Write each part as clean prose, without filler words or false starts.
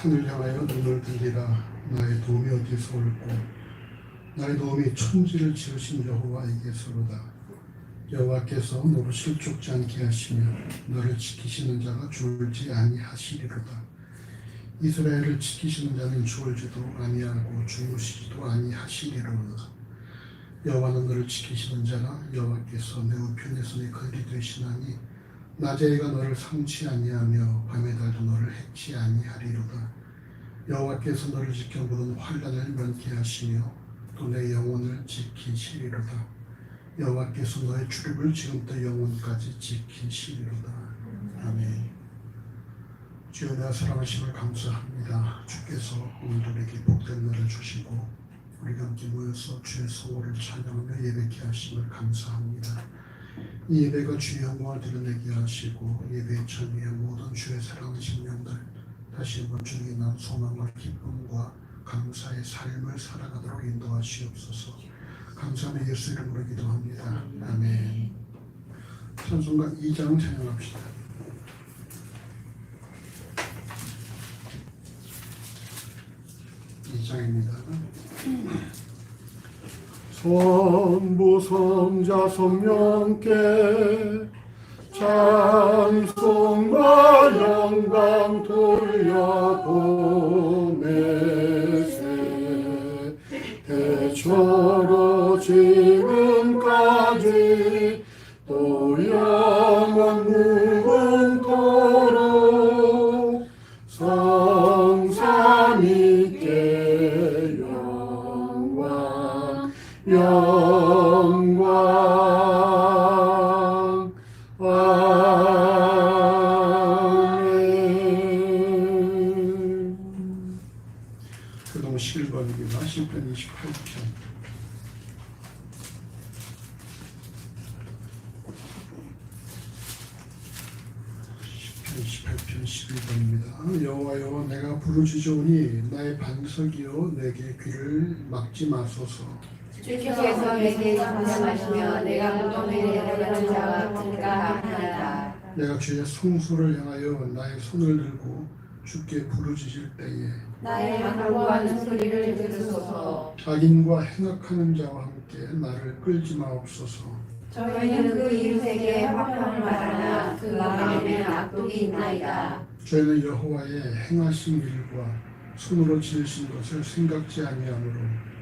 산을 향하여 눈을 들리라. 나의 도움이 어디서 올꼬. 나의 도움이 천지를 지으신 여호와에게서로다. 여호와께서 너를 실족지 않게 하시며 너를 지키시는 자가 죽을지 아니하시리로다. 이스라엘을 지키시는 자는 죽을지도 아니하고 주무시지도 아니하시리로다. 여호와는 너를 지키시는 자라. 여호와께서 내 우편에서 네 거리 되시나니 낮에 해가 너를 상치 아니하며 밤의 달도 너를 해치 아니하리로다. 여호와께서 너를 지켜 모든 환난을 면케 하시며 또 내 영혼을 지키시리로다. 여호와께서 너의 출입을 지금부터 영원까지 지키시리로다. 아멘. 주여, 내가 사랑하심을 감사합니다. 주께서 오늘에게 복된 날을 주시고 우리가 함께 모여서 주의 성호를 찬양하며 예배케 하심을 감사합니다. 이 예배가 주의 영광을 드러내게 하시고 예배의 참여에 모든 주의 사랑하신 영들 다시 한번 주님의 난 소망과 기쁨과 감사의 삶을 살아가도록 인도하시옵소서. 감사하며 예수 이름으로 기도합니다. 아멘. 찬송가 2장 찬양합시다. 2장입니다. 선부 성자 성령께 찬송과 영광 돌려보내세. 대처로 지금까지 또 영원 무궁토록 성삼위께 영광 아멘. 그동 11번입니다. 시편 28편. 시편 28편 11번입니다. 여호와여, 내가 부르짖으오니 나의 반석이여 내게 귀를 막지 마소서. 주께서 내게 전념하시며 내가 무덤에 내려가는 자와 같은가 하나이다. 내가 주의 성소를 향하여 나의 손을 들고 주께 부르짖을 때에 나의 간구하는 소리를 들으소서. 악인과 행악하는 자와 함께 나를 끌지 마옵소서. 저희는 그 이웃에게 화평을 말하나 그 마음에는 악독이 있나이다. 저희는 여호와의 행하신 일과 손으로 지으신 것을 생각지 아니하므로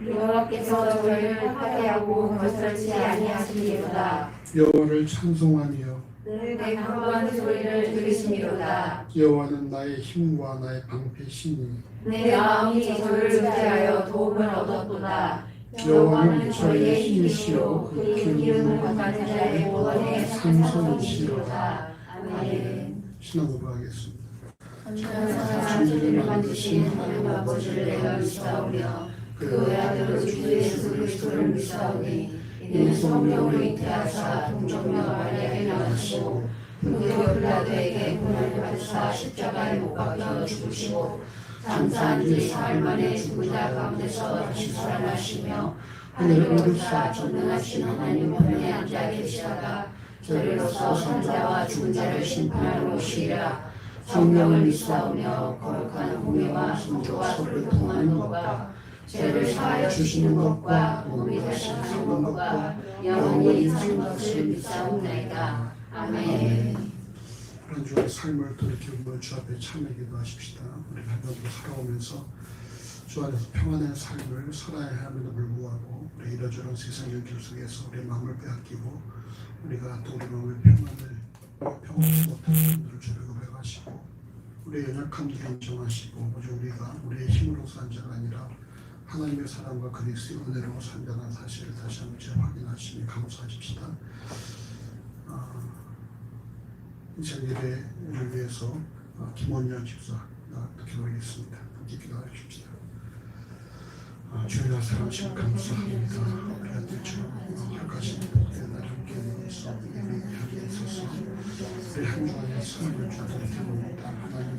여호와께서 저희를 파괴하고 건설치 아니하시리로다. 여호와를 찬송하며 내 간구하는 소리를 들으시리로다. 여호와는 나의 힘과 나의 방패시니 내 마음이 저를 의지하여 도움을 얻었도다. 여호와는 저희의 힘이시요 그 기름을 받는 자의 원의 산성이시로다. 아멘. 신앙 고백하겠습니다. 천지를 만드신 하나님 아버지를 내가 믿사오며 그 외아들 주 예수 그리스도를 믿사오니 이는 성령으로 잉태하사 동정녀 마리아에 나시고 본디오 빌라도에게 고난을 받으사 십자가에 못 박혀 죽으시고 장사한 지 사흘 만에 죽은 자 가운데서 다시 살아나시며 하늘을 오르사 전능하신 하나님 편에 앉아 계시다가 저리로서 산자와 죽은 자를 심판하러 오시리라. 성령을 믿사오며 거룩한 공예와 성도와 서로 통하는 것과 죄를 사하여 주시는 것과 몸이 다시 사는 것과 영원히 사는 것을 믿사옵나이다. 아멘. 한 주의 삶을 돌이켜보며 주 앞에 참여 기도하십시다. 우리 하나님으로 살아오면서 주 안에서 평안한 삶을 살아야 함에도 불구하고 우리 이러저런 세상의 길 속에서 우리의 마음을 빼앗기고 우리가 또 우리 마음의 평안을 못하는 분들을 주를 고백하시고 우리의 연약함들을 인정하시고 오직 우리가 우리의 힘으로 산 자가 아니라 하나님의 사랑과 그리스도의 은혜로 산다는 사실을 다시 한번 확인하시니 감사하십시다. 이전 예배를 위해서 김원현 집사가 기도하겠습니다. 함께 기도하십시다. 주님의 사랑하심을 감사합니다. 우리 아들처럼 허락하신 복된 날 함께 해서 예배하게 있어서 우리 한 주간의 삶을 주님께 봅니다. 하나님,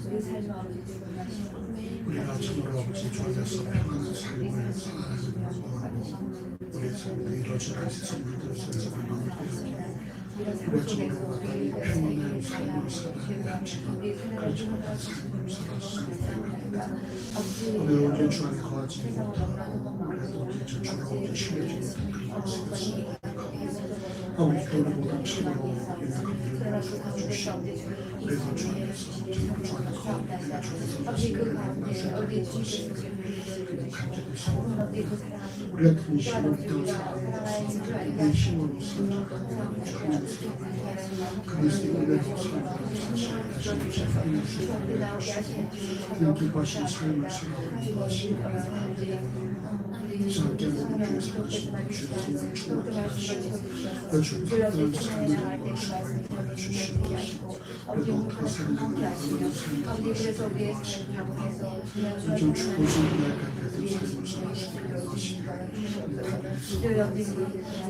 우리가 참으로 아버지 주 안에서 평안한 삶을 살아가는 것과 우리의 삶에 이루어질 세상 물들 속에서 우리 마음을 빼앗기고 우리가 평온한 삶을 살아야 할지도 그렇지 못한 삶을 살았습니다. 오늘 오늘 주 안에 거하지 못하고 그래도 진짜 주가 오늘 심해지는 그런 말씀이었습니다. 아버지 오늘 모든 참으로 연약한 일을 도와주시고 그래서 주 안에서 정말 주 안에 거하고 내가 주 안에서 간절히 소원합니다. 우리 같은 힘을 믿어 살아가는 내 힘으로 살아가는 주 안에서 그리스도인의 삶을 사실 다시 하나님 기뻐하신 삶을 살아가는 것이 이상하게 모든 주의 사랑하시는 주의 성령 충만하게 하시고 그 주의 특별한 삶을 무엇을 알려주시고 그래도 그 삶을 그런 삶을 하시고 요즘 죽으신 날까지 삶을 살아가시는 것이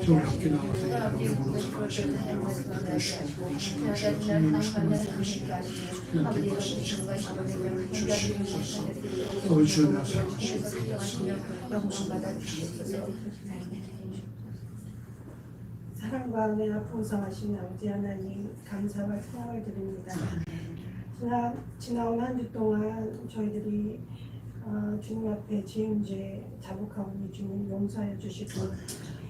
저 밖에 나와서 영으로 살아가시는 분들을 주시고 계시고 주의 성령을 충만하게 하시고 그냥 기뻐하신 삶을 주시옵소서 아버지 주여 사랑하시고 사랑과 은혜와 풍성하신 아버지 하나님 감사와 사랑을 드립니다. 지나온 한 주 동안 저희들이 주님 앞에 지은 죄 자복하오니 주님 용서해 주시고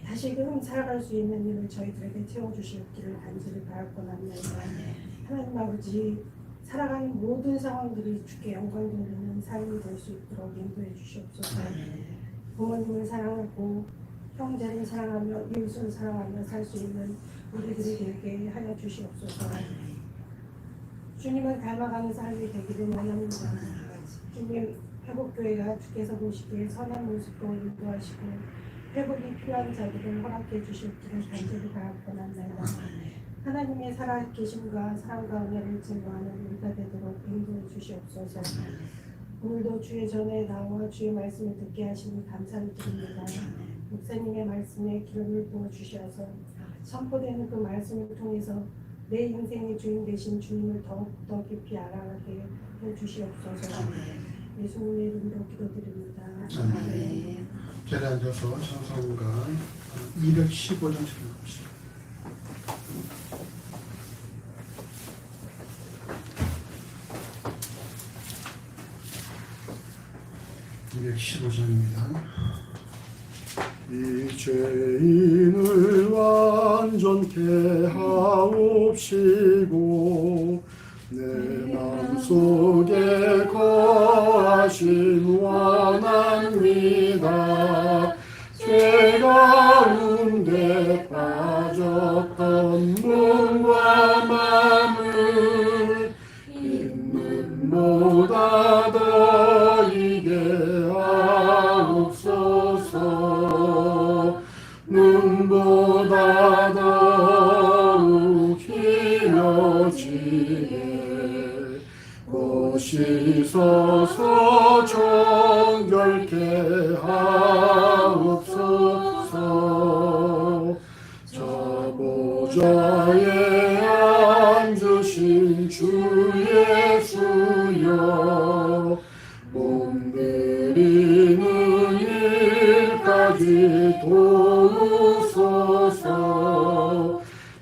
다시금 살아갈 수 있는 일을 저희들에게 채워주시기를 간절히 바랄 원합니다. 하나님 아버지 살아가는 모든 상황들이 주께 영광 돌리는 삶이 될 수 있도록 인도해 주시옵소서. 부모님을 사랑하고 형제를 사랑하며 이웃을 사랑하며 살 수 있는 우리들이 되게 하여 주시옵소서. 주님을 닮아가는 삶이 되기를 원합니다. 주님 회복교회가 주께서 보시기에 선한 모습으로 인도하시고 회복이 필요한 자들을 허락해 주시기를 간절히 바라옵나이다. 하나님의 살아계심과 사랑과 은혜를 증거하는 우리가 되도록 인도해 주시옵소서. 오늘도 주의 전에 나와 주의 말씀을 듣게 하시니 감사를 드립니다. 목사님의 말씀에 기름을 부어 주셔서 선포되는 그 말씀을 통해서 내 인생의 주인 되신 주님을 더욱더 깊이 알아가게 해 주시옵소서. 예수님의 이름으로 기도드립니다. 아멘. 자리에 앉아서 찬송가 215장 드립니다. 215장입니다. 이 죄인을 완전케 하옵시고 내 마음속에 거하심 원합니다. 죄 가운데 빠졌던 몸과 마음을 있는보다 더 이게 하옵소서. 눈보다 더욱 희어지게 보시소서. 정결케 하옵소서. 저 보좌에 앉으신 주 예수여, 몸부림은 일까지 도우소서.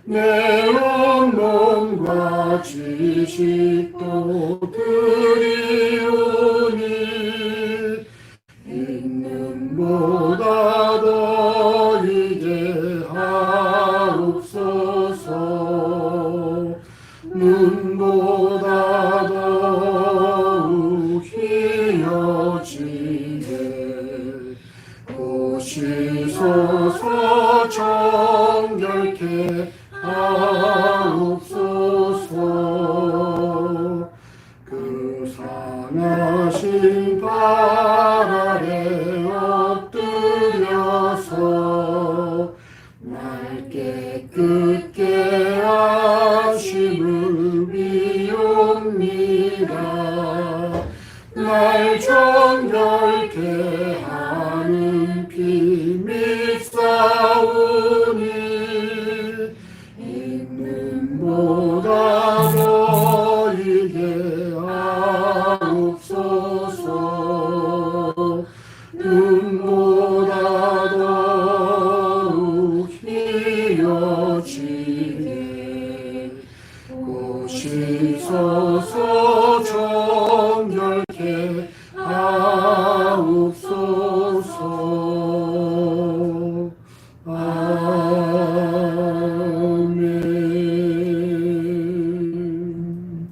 내 온몸과 지식도 드리오니 있는보다 더 이게 하옵소서. 눈보다 더욱 희어지게 보시소서. 정결케 하옵소서. 그 상하신 발 아래 엎드려서 날 깨끗게 하심을 비옵니다. 날 정결케 하는 피 믿사오니 있는보다 더 이게 하옵소서. 눈보다 더욱 희어지게 하옵소서. 아멘.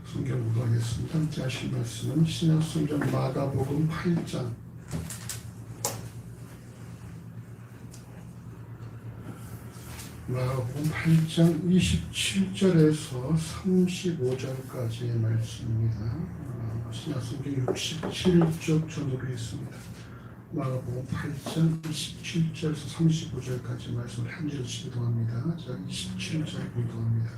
성경 공부하겠습니다. 함께 하실 말씀은 신약성경 마가복음 8장 마가복음 8장 27절에서 35절까지의 말씀입니다. 신약성경 67쪽 전후로 있습니다. 마가복음 8장 27절에서 35절까지 말씀을 한 절씩 봉독합니다. 자, 27절 봉독합니다.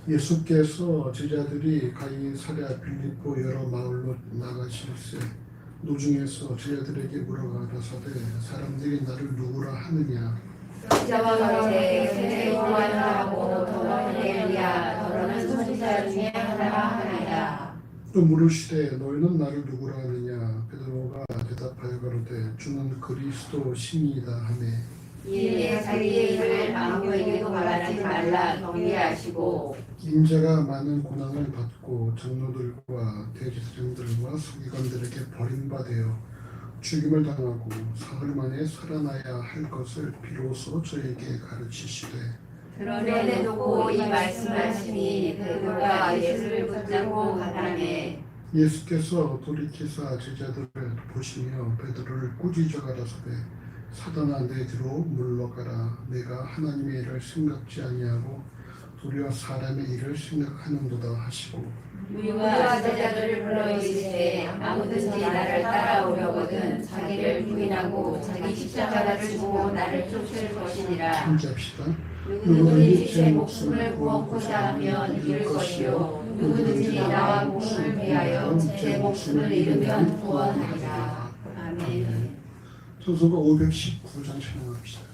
예수께서 제자들이 가이사랴 빌립보 여러 마을로 나가실새 노중에서 제자들에게 물어가라사대 사람들이 나를 누구라 하느냐. 저와 이제 요한하고 더러는 엘리야 더러는 선지자 중에 하나가 하나이다. 또 물으시되 너희는 나를 누구라 하느냐. 베드로가 대답하여 가로되 주는 그리스도 신이다 하매 이에 자기의 일을 아무에게도 말하지 말라 경계하시고 인자가 많은 고난을 받고 장로들과 대제사장들과 서기관들에게 버림받아 죽임을 당하고 사흘 만에 살아나야 할 것을 비로소 저에게 가르치시되 드러내놓고 이 말씀하시니 베드로가 예수를 붙잡고 가라매 예수께서 돌이키사 제자들을 보시며 베드로를 꾸짖어 가라사대 사단아 내 뒤로 물러가라. 내가 하나님의 일을 생각지 아니하고 도리어 사람의 일을 생각하는도다 하시고 유다 제자들을 불러 이르시되 아무든지 나를 따라오려거든 자기를 부인하고 자기 십자가를 지고 나를 쫓을 것이니라. 함께합시다. 누구든지 제 목숨을 구원코자 하면 잃을 것이요 누구든지 나와 목숨을 위하여 제 목숨을 잃으면 구원하리라. 아멘. 찬송가 519장 찬양합시다.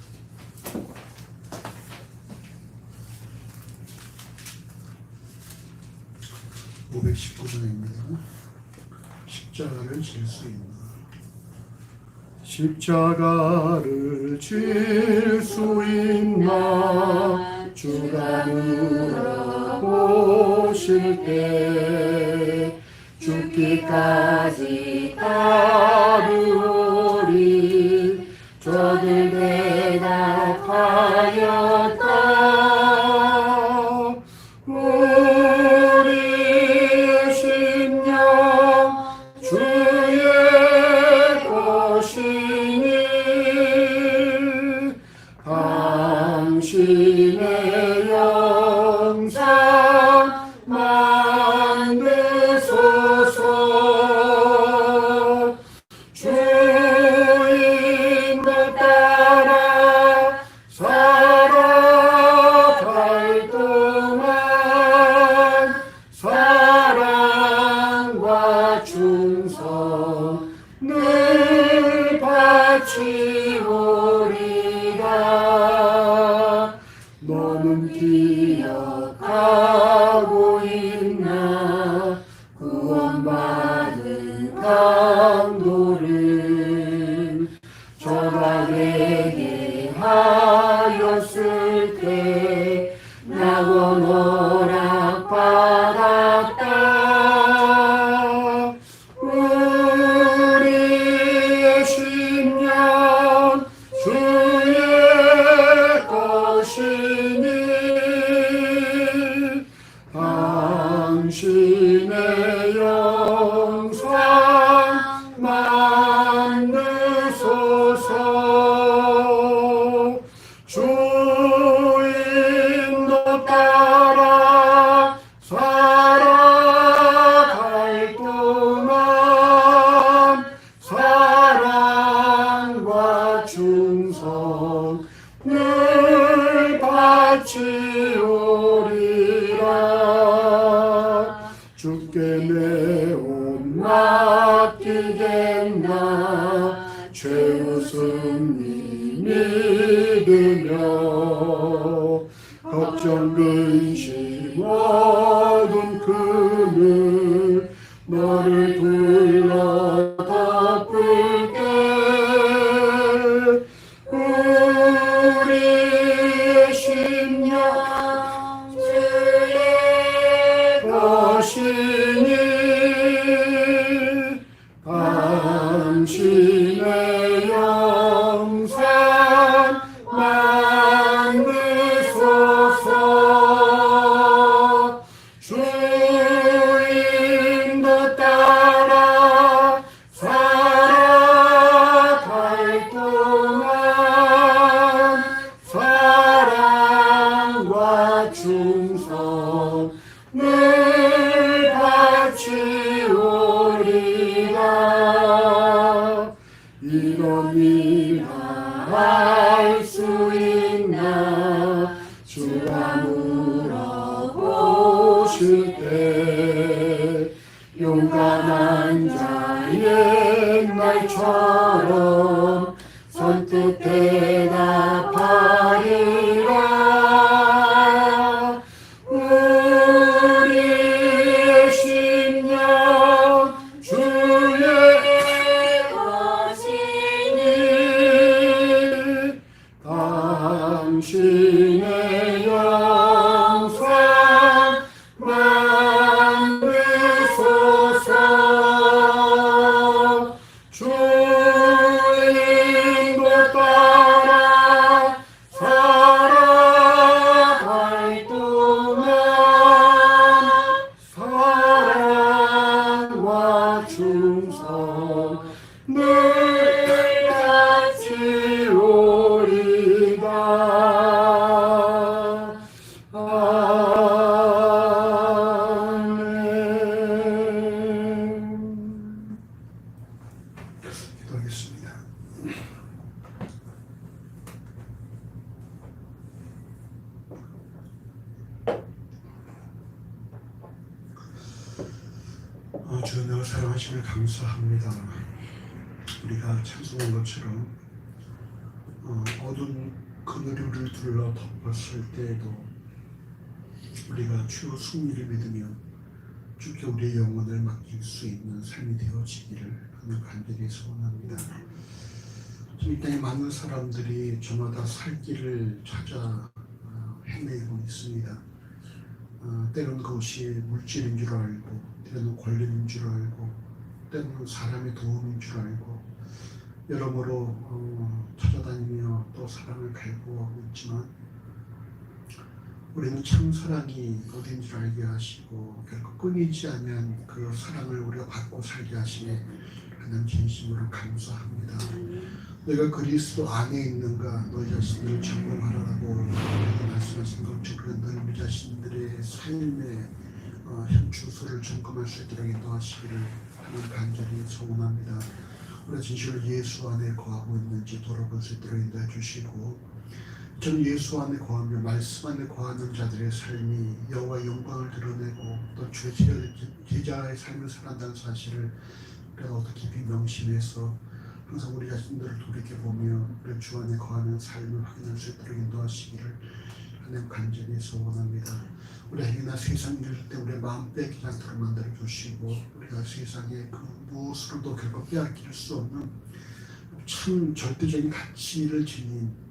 (519장입니다) 십자가를 질 수 있나. 십자가를 질 수 있나. 주가 물어보실 때 죽기까지 따르오리. 저들 대답하였다. 우리의 심령 주의 것이니 당신의 영상 만드소서. 주인도 따라 살아갈 동안 사랑과 충성 늘 바치오리라. 너는 기억하고 있나. 구원받은 강도를 전하게 하였을 때 낙원 허락받았다. 우리의 심령 주의 것이니 당신의 영상 만드소서. 주인도 따라 살아갈 동안 사랑과 충성 늘 바치오리라. 주께 내 옷 맡기겠나. 최우승이 믿으며 걱정 근심 어두운 그늘 너를 둘러 덮을 때 우리의 심령 주의 것이니 만난 자의 말처럼 선뜻 대답하리라. 우리의 심령 주의 것이니 당신의 영광 만드소서. 주인도 따라 살아갈 동안 사랑과 충성 늘 같이 오리다. 아멘. 기도하겠습니다. 주여, 내가 사랑하심을 감사합니다. 우리가 찬송한 것처럼 어두운 그늘을 둘러 덮었을 때에도 우리가 주의 승리를 믿으며 주께 우리의 영혼을 맡길 수 있는 삶이 되어지기를 하는 간절히 소원합니다. 이 땅에 많은 사람들이 저마다 살 길을 찾아 헤매고 있습니다. 때로는 그것이 물질인 줄 알고, 때로는 권력인 줄 알고, 때로는 사람의 도움인 줄 알고, 여러모로 찾아다니며 또 사랑을 갈구하고 있지만, 우리는 참 사랑이 어딘지 알게 하시고 결코 끊이지 아니한 그 사랑을 우리가 받고 살게 하시네 하는 진심으로 감사합니다. 너희가 그리스도 안에 있는가 너희 자신을 점검하라고 말씀하신 것처럼 너희 자신들의 삶의 현 주소를 점검할 수 있도록 인도하시기를 하는 간절히 소원합니다. 우리가 진실로 예수 안에 거하고 있는지 돌아볼 수 있도록 인도해 주시고, 저는 예수 안에 거하며 말씀 안에 거하는 자들의 삶이 여호와의 영광을 드러내고 또 주의 제자의 삶을 살아간다는 사실을 우리가 더 깊이 명심해서 항상 우리 자신들을 돌이켜보며 우리 주 안에 거하는 삶을 확인할 수 있도록 인도하시기를 하나님 간절히 소원합니다. 우리 행여나 세상 이룰 때 우리의 마음 빼앗기지 않도록 만들어 주시고, 우리가 세상에 그 무엇으로도 결코 빼앗길 수 없는 참 절대적인 가치를 지닌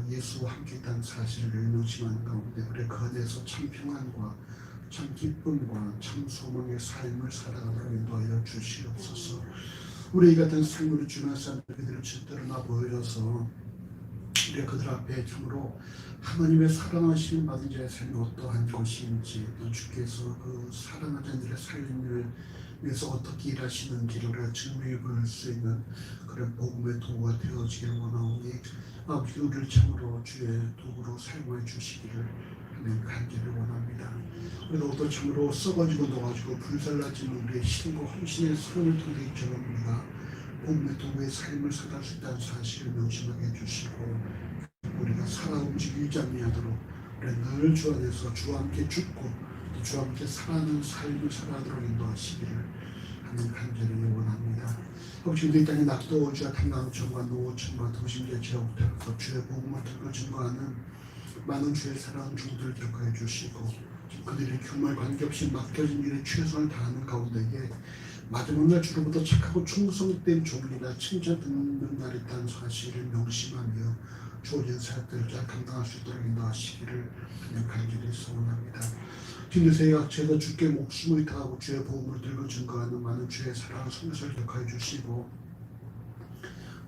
예수와 함께 있다는 사실을 명심하는 가운데 우리 그 안에서 참 평안과 참 기쁨과 참 소망의 삶을 살아가도록 인도하여 주시옵소서. 우리 이 같은 삶으로 주는 사람들을 드러나 보여줘서 우리가 그들 앞에 참으로 하나님의 사랑하심을 받은 자의 삶이 어떠한 것인지, 또 주께서 그 사랑하는 자들의 삶을 위해서 어떻게 일하시는지를 우리가 증명해 볼 수 있는 그런 복음의 도구가 되어지기를 원하오니, 아버지 우리를 참으로 주의 도구로 사용해 주시기를 하나님 간절히 원합니다. 우리가 어떤 참으로 썩어지고 녹아지고 불살라지는 우리의 신과 헌신의 손을 통해 있처럼 우리가 복음의 도구의 삶을 살아갈 수 있다는 사실을 명심하게 해주시고, 우리가 살아 움직이지 아니하도록 늘 주 안에서 주와 함께 죽고 또 주와 함께 살아가는 삶을 살아가도록 인도하시기를 하는 간절히 원합니다. 아버지, 우리 땅에 낙도우주와 탐랑천과 노후천과 도심제 지역부터 주의 복음을 들고 증거하는 많은 주의 사랑하는 종들을 기억하여 주시고, 그들이 규모에 관계없이 맡겨진 일에 최선을 다하는 가운데에 마지막 날 주로부터 착하고 충성된 종이나 칭찬 듣는 날이 있다는 사실을 명심하며 주어진 사역들을 잘 감당할 수 있도록 인도하시기를 그냥 간절히 소원합니다. 뒤늦어야 제가 주께 목숨을 다하고 주의 복음을 들고 증거하는 많은 주의 사랑을 성교사를 기억하여 주시고,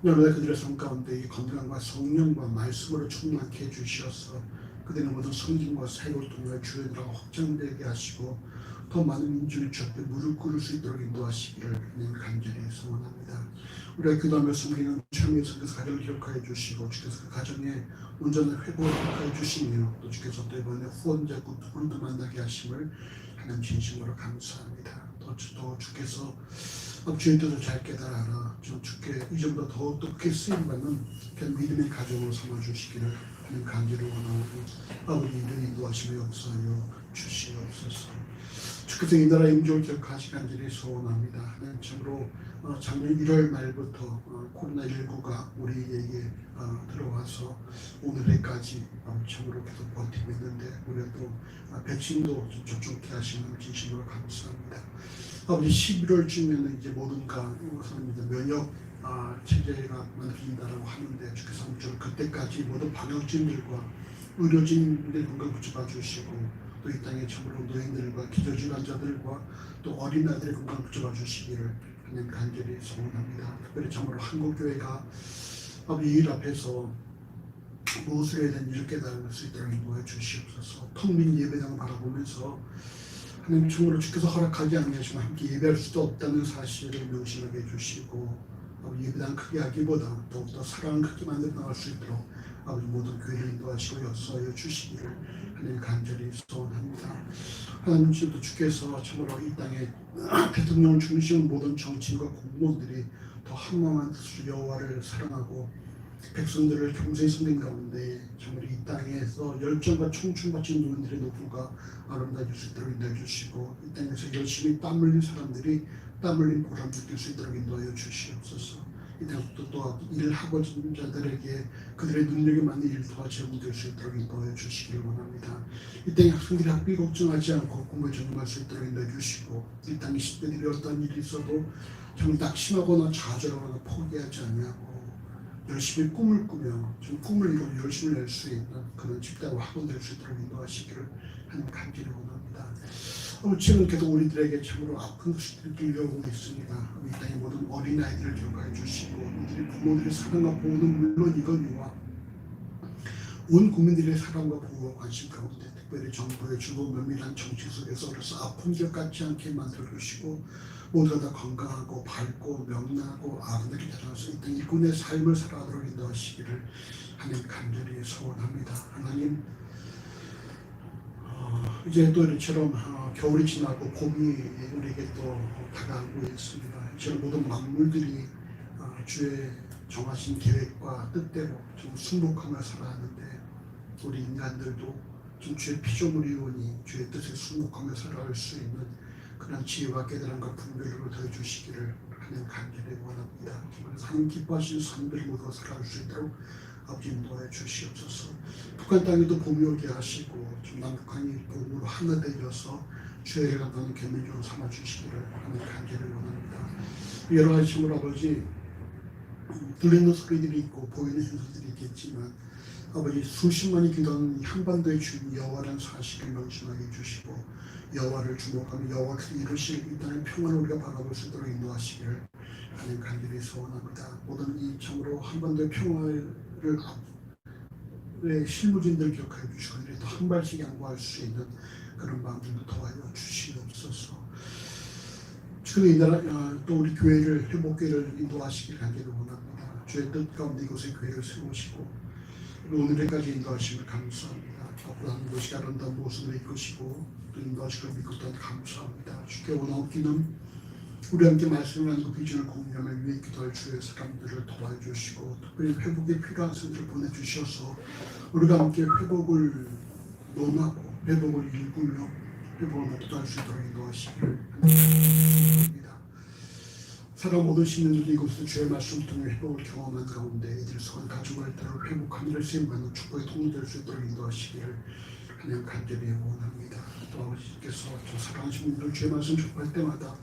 여러분의 그들의 삶 가운데 이 건강과 성령과 말씀으로 충만케 해주셔서 그들의 모든 성김과 사역을 통해 주의 나라가 확장되게 하시고 더 많은 민중이 주 앞에 무릎 꿇을 수 있도록 인도하시기를 간절히 소원합니다. 우리가 기도하며 섬기는 참여의 선교사 가정을 기억하여 주시고, 주께서 그 가정에 온전한 회복을 기억하여 주시며, 또 주께서 또 이번에 후원자 두 분도 만나게 하심을 하나님 진심으로 감사합니다. 또 주께서 주의 뜻을 잘 깨달아라 주께 이 정도 더 높게 쓰임받는 그런 믿음의 가정으로 삼아주시기를 하는 간절히 원하오고, 아버지 이를 인도하시며 역사하여 주시옵소서. 주께서 이 나라의 영적을 기억하시 간절히 소원합니다. 하나님 참으로 작년 1월 말부터 코로나19가 우리에게 들어와서 오늘까지 참으로 계속 버티고 있는데 우리가 또 백신도 좀 접종케 하시는 진심으로 감사합니다. 아버지 11월쯤에는 이제 모든 것은 이제 면역 체제가 만들어진다고 하는데 주께서 아무쪼록 그때까지 모든 방역진들과 의료진들의 건강 붙잡아 주시고 또 이 땅에 참으로 노인들과 기저질환자들과 또 어린아이들의 건강 붙잡아 주시기를 하나님 간절히 소원합니다. 특별히 참으로 한국교회가 아버지 일 앞에서 무엇을 해야 되는지 깨달을 수 있도록 인도해 주시옵소서. 텅 빈 예배당을 바라보면서 하나님 참으로 주께서 허락하지 않으시면 함께 예배할 수도 없다는 사실을 명심하게 해주시고 아버지 예배당 크게 하기보다 더욱더 사랑을 크게 만들어 나갈 수 있도록 아버지 모든 교회를 인도하시고 역사하여 주시기를 하나님 간절히 소원합니다. 하나님 지금도 주께서 참으로 이 땅에 대통령을 중심으로 모든 정치인과 공무원들이 더 한마음한 뜻으로 여호와를 사랑하고 백성들을 경성히 섬긴 가운데 참으로 이 땅에서 열정과 청춘 바친 노인들의 노후가 아름다워질 수 있도록 인도해 주시고 이 땅에서 열심히 땀 흘린 사람들이 땀 흘린 보람 느낄 수 있도록 인도하여 주시옵소서. 이 땅에서 또 일을 하고 있는 자들에게 그들의 능력에 맞는 일을 도와주면 될 수 있도록 인도하여 주시기를 원합니다. 이 땅의 학생들이 학비 걱정하지 않고 공부에 전념할 수 있도록 인도해 주시고 이 땅의 10대들이 어떤 일이 있어도 정말 낙심하거나 좌절하거나 포기하지 않냐고 열심히 꿈을 꾸며 좀 꿈을 이루고 열심히 낼 수 있는 그런 집단과 학원 될 수 있도록 인도하시기를 하나님 간절히 원합니다. 지금 계속 우리들에게 참으로 아픈 소식들이 들려오고 있습니다. 이 땅의 모든 어린아이들을 기억하여 주시고 이들의 부모들의 사랑과 보호는 물론이거니와 온 국민들의 사랑과 보호와 관심 가운데 특별히 정부의 주도 면밀한 정치 속에서 그래서 아픈 기억 갖지 않게 만들어 주시고 모두가 다 건강하고 밝고 명랑하고 아름답게 자라서 이 땅 일꾼의 삶을 살아가도록 인도하시기를 하나님 간절히 소원합니다. 하나님 이제 또 이처럼 겨울이 지나고 봄이 우리에게 또 다가오고 있습니다. 이처럼 모든 만물들이 주의 정하신 계획과 뜻대로 좀 순복하며 살아가는데 우리 인간들도 좀 주의 피조물이오니 주의 뜻에 순복하며 살아갈 수 있는 그런 지혜와 깨달음과 분별을 더해 주시기를 하나님 간절히 원합니다. 하나님 기뻐하시는 삶들을 모두 살아갈 수 있도록 아버지 인도해 주시옵소서. 북한 땅에도 봄이 오게 하시고 좀 남북한이 봄으로 하나 되어서 주의를 감당하는 견민으로 삼아 주시기를 하나님 간절히 원합니다. 여러 가지 식으로 아버지 들리는 소리들이 있고 보이는 현상들이 있겠지만 아버지 수십만이 기도하는 한반도의 주인 여호와라는 사실을 명심하게 해주시고 여호와를 주목하며 여호와께서 이루실 이 땅의 평안을 우리가 바라볼 수 있도록 인도하시기를 하나님 간절히 소원합니다. 모든 이 참으로 한반도의 평화를 실무진들 기억하여 주시고 그들이 더 한 발씩 양보할 수 있는 그런 마음들도 더하여 주시옵소서. 지금 이 나라 또 우리 교회를 회복교회를 인도하시길 간절히 원합니다. 주의 뜻 가운데 이곳에 교회를 세우시고 오늘까지 인도하심을 감사합니다. 앞으로 하는 것이 아름다운 모습을 이끄시고 또 인도하시고 믿고 또한 감사합니다. 주께 원하옵기는 우리 함께 말씀을 나누고 비전을 공유하며 위에 기도할 주의 사람들을 도와주시고 특별히 회복에 필요한 사람들을 보내주셔서 우리가 함께 회복을 논하고 회복을 일구며 회복을 목도할 수 있도록 인도하시기를 바랍니다. 사람 모든 시민들이 이곳에서 주의 말씀 통해 회복을 경험한 가운데 이들 서울 가족을 따라 회복한 일을 쓰임받는 축복의 통로 될 수 있도록 인도하시기를 하나님 간절히 원합니다. 또 아버지께서 저 사랑하시는 분들 주의 말씀 접할 때마다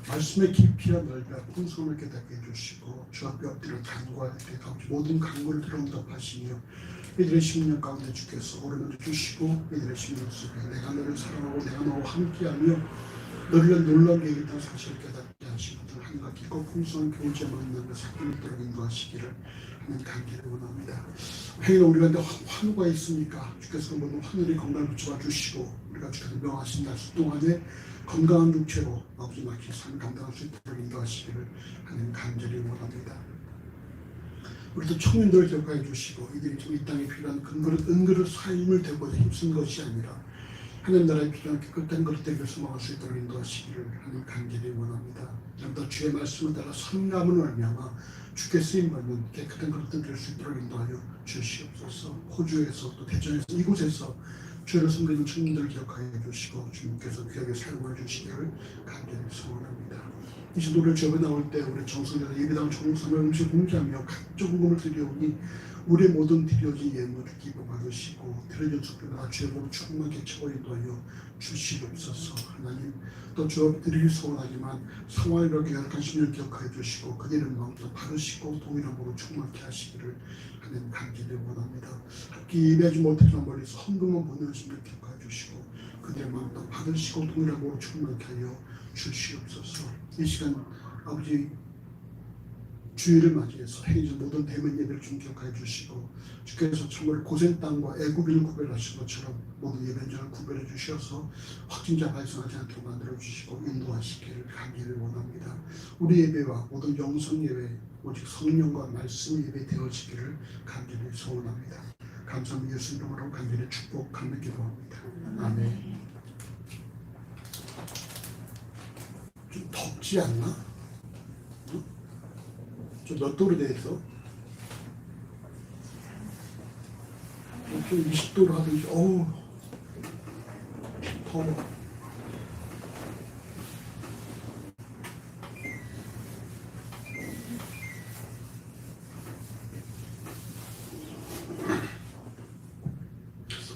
말씀의 깊이와 넓이와 풍성을 깨닫게 해주시고 주 앞에 엎드려 간구할 때 모든 간구를 들어응답하시며 이들의 심령 가운데 주께서 오르면 주시고 이들의 심령 속에 내가 너를 사랑하고 내가 너와 함께하며 너를 위한 놀라운 계획이 있다는 사실을 깨닫게 하시고 하나님과 깊고 풍성한 교제 만남을 사귀는 있도록 인도하시기를 하나님 간절히 원합니다. 행여 우리 가운데 환우가 있습니까? 주께서 모든 환우의 건강을 붙여 주시고 우리가 주께서 명하신 날수 동안에 건강한 육체로 아버지 맡긴 삶을 감당할 수 있도록 인도하시기를 하나님 간절히 원합니다. 우리도 청년들을 기억하여 주시고 이들이 좀 이 땅에 필요한 은그릇 삶을 되고자 힘쓴 것이 아니라 하나님 나라에 필요한 깨끗한 그릇들을 소망할 수 있도록 인도하시기를 하나님 간절히 원합니다. 좀더 주의 말씀을 따라 성남을 말미암아 주께 쓰임받는 깨끗한 그릇들 될 수 있도록 인도하여 주시옵소서. 호주에서 또 대전에서 이곳에서 주를 섬기는 청년들을 기억하여 주시고 주님께서 귀하게 사용해 주시기를 간절히 소원합니다. 이제 노래 저에 나올 때 우리 정성에서 예배당 총성을 음식 공개하며 각종 금을 드려오니 우리의 모든 드려진 예물을 기뻐 받으시고 드려진 수표나 죄로 충만하게 채워 인도하여 주시옵소서. 하나님 또 주 앞에 드리기 소원하지만 상황이라고 열악한 심령을 기억하여 주시고 그들의 마음도 바르시고 동일함으로 충만케 하시기를 하나님 간절히 원합니다. 함께 예배하지 못하지만 멀리서 헌금만 보내는 심령을 기억하여 주시고 그들의 마음도 받으시고 동일함으로 충만케 하여 주시옵소서. 이 시간 아버지 주일을 맞이해서 행해진 모든 대면 예배를 좀 기억하여 주시고 주께서 정말 고생 땅과 애굽인을 구별하신 것처럼 모든 예배자를 구별해 주셔서 확진자 발생하지 않게 만들어 주시고 인도하시기를 간절히 원합니다. 우리 예배와 모든 영성 예배 오직 성령과 말씀 예배 되어지기를 간절히 소원합니다. 감사합니다. 예수 이름으로 간절히 축복하며 기도합니다. 아멘. 좀 덥지 않나? 몇 도로 돼 있어? 좀 20도로 하든지. 어우 더워.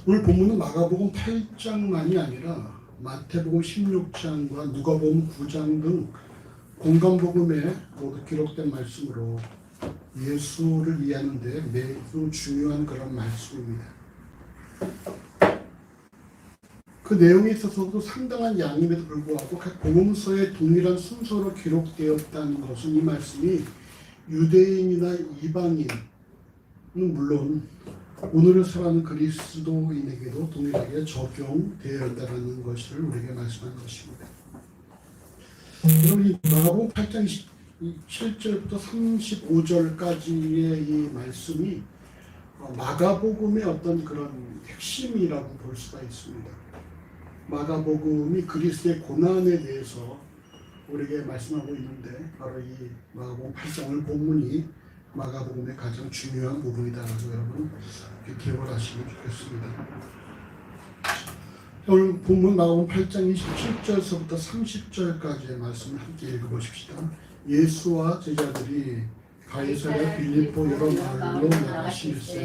오늘 본문은 마가복음 8장만이 아니라 마태복음 16장과 누가복음 9장 등 공간복음에 모두 기록된 말씀으로 예수를 이해하는 데 매우 중요한 그런 말씀입니다. 그 내용에 있어서도 상당한 양임에도 불구하고 각 복음서에 동일한 순서로 기록되었다는 것은 이 말씀이 유대인이나 이방인은 물론 오늘을 살아가는 그리스도인에게도 동일하게 적용되어야 한다는 것을 우리에게 말씀한 것입니다. 여러분 이 마가복음 8장 7절부터 35절까지의 이 말씀이 마가복음의 어떤 그런 핵심이라고 볼 수가 있습니다. 마가복음이 그리스도의 고난에 대해서 우리에게 말씀하고 있는데 바로 이 마가복음 8장을 본문이 마가복음의 가장 중요한 부분이다라고 여러분 기억을 하시면 좋겠습니다. 오늘 본문 마가복음 8장 27절서부터 30절까지의 말씀을 함께 읽어보십시다. 예수와 제자들이 가이사랴 빌립보 여러 마을로 나가시면서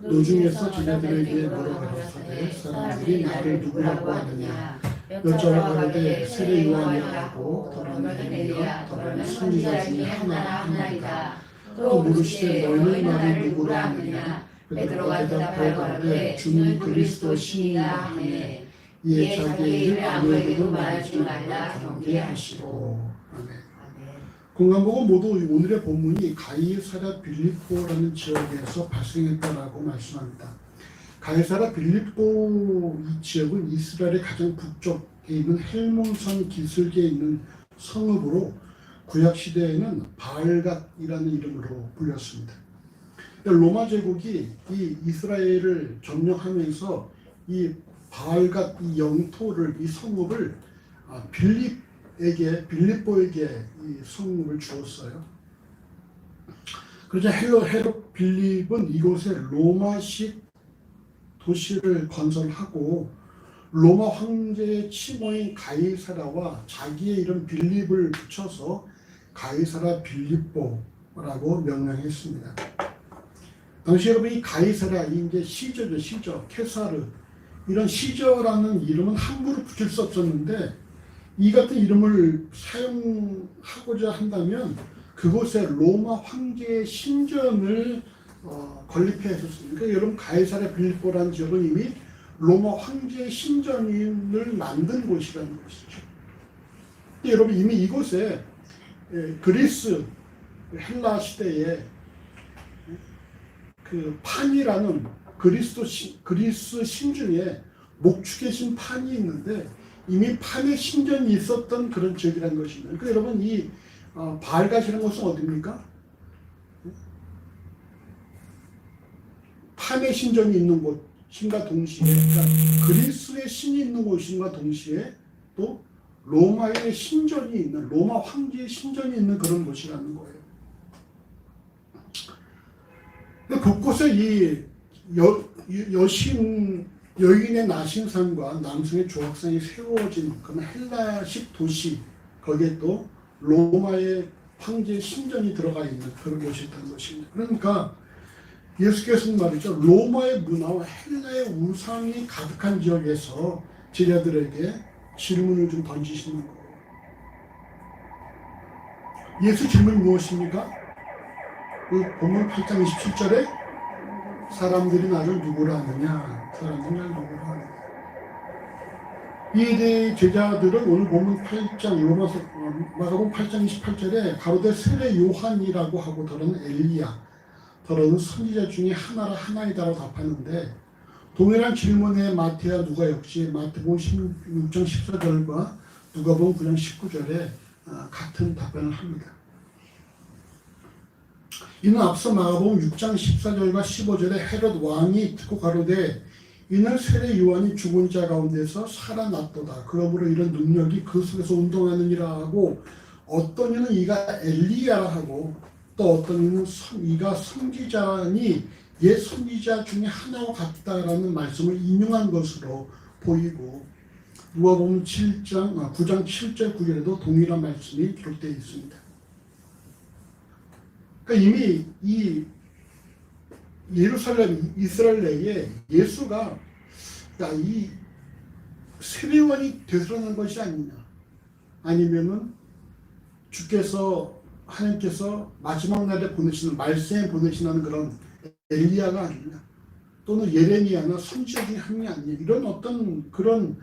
노중에서 제자들에게 물어가라사대 사람들이 나를 누구라고 하느냐 여자와 가로되 세례 요한이라 하고 더러는 엘리야 더러는 선지자 중에 하나이다. 또 물으시되 너희는 나를 누구라 하느냐 베드로가 대답하여 가로되 주는 그리스도 신이라 하매 이에 자기의 일을 아무에게도 말하지 말라 경계하시고. 아멘. 공간복음 모두 오늘의 본문이 가이사랴 빌립보라는 지역에서 발생했다라고 말씀합니다. 가이사랴 빌립보 이 지역은 이스라엘의 가장 북쪽에 있는 헬몬산 기슭에 있는 성읍으로 구약 시대에는 바알갓이라는 이름으로 불렸습니다. 로마 제국이 이 이스라엘을 점령하면서 이 바알갓 이 영토를 이 성읍을 빌립보에게 이 성읍을 주었어요. 그러자 헤롯 빌립은 이곳에 로마식 도시를 건설하고 로마 황제의 치모인 가이사라와 자기의 이름 빌립을 붙여서 가이사라 빌립보라고 명명했습니다. 당시 여러분 이 가이사라 이제 시저죠, 시저, 케사르 이런 시저라는 이름은 함부로 붙일 수 없었는데 이 같은 이름을 사용하고자 한다면 그곳에 로마 황제의 신전을 건립해야 했었습니다. 그러니까 여러분 가이사랴 빌립보라는 지역은 이미 로마 황제의 신전을 만든 곳이라는 것이죠. 여러분 이미 이곳에 그리스 헬라 시대에 그 판이라는 그리스 신 중에 목축의 신 판이 있는데 이미 판의 신전이 있었던 그런 지역이라는 것입니다. 그러니까 여러분 이 바알갓이라는 곳은 어디입니까? 판의 신전이 있는 곳인가 동시에 그러니까 그리스의 신이 있는 곳인가 동시에 또 로마의 신전이 있는 로마 황제의 신전이 있는 그런 곳이라는 거예요. 곳곳에 이 여신 여인의 나신산과 남성의 조각상이 세워진 그런 헬라식 도시, 거기에 또 로마의 황제의 신전이 들어가 있는 그런 곳이었다는 것입니다. 그러니까 예수께서는 말이죠, 로마의 문화와 헬라의 우상이 가득한 지역에서 제자들에게 질문을 좀 던지시는 거예요. 예수 질문이 무엇입니까? 그 본문 8장 27절에 사람들이 나를 누구라 하느냐, 사람들이 나를 누구라 하느냐. 이에 대해 제자들은 오늘 본문 8장 마가복음 8장 28절에 가로되 세례 요한이라고 하고 더러는 엘리야, 더러는 선지자 중에 하나이다라고 답하는데, 동일한 질문에 마태와 누가 역시 마태복음 16장 14절과 누가복음 9장 19절에 같은 답변을 합니다. 이는 앞서 마가복음 6장 14절과 15절에 헤롯 왕이 듣고 가로되 이는 세례 요한이 죽은 자 가운데서 살아났도다. 그러므로 이런 능력이 그 속에서 운동하느니라 하고, 어떤 이는 이가 엘리야라 하고, 또 어떤 이는 이가 선지자니 옛 선지자 중에 하나와 같다라는 말씀을 인용한 것으로 보이고, 누가복음 9장 7절 9절에도 동일한 말씀이 기록되어 있습니다. 그러니까 이미 이 예루살렘 이스라엘 내에 예수가 이 세례요한이 되드러난 것이 아니냐, 아니면은 주께서 하나님께서 마지막 날에 보내시는 말세에 보내시는 그런 엘리야가 아니냐, 또는 예레미야나 선지자 중에 한 명이 아니냐, 이런 어떤 그런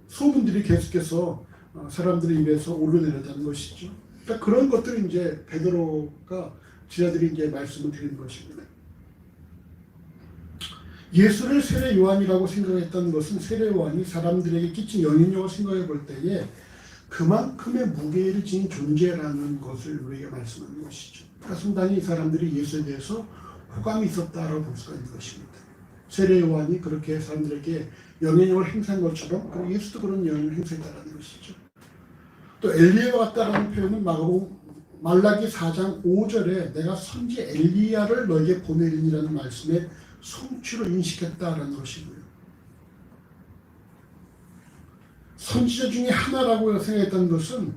소문들이 계속해서 사람들의 입에서 오르내렸다는 것이죠. 그러니까 그런 것들을 이제 베드로가 제자들이 이제 말씀을 드리는 것입니다. 예수를 세례 요한이라고 생각했던 것은 세례 요한이 사람들에게 끼친 영향력을 생각해 볼 때에 그만큼의 무게를 지닌 존재라는 것을 우리에게 말씀하는 것이죠. 그러니까 상당히 사람들이 예수에 대해서 호감이 있었다라고 볼 수가 있는 것입니다. 세례 요한이 그렇게 사람들에게 영향력을 행사한 것처럼 예수도 그런 영향을 행사했다는 것이죠. 또 엘리야와 같다라는 표현은 말라기 4장 5절에 내가 선지 엘리야를 너에게 보내리니라는 말씀에 성취로 인식했다라는 것이고요. 선지자 중에 하나라고 생각했던 것은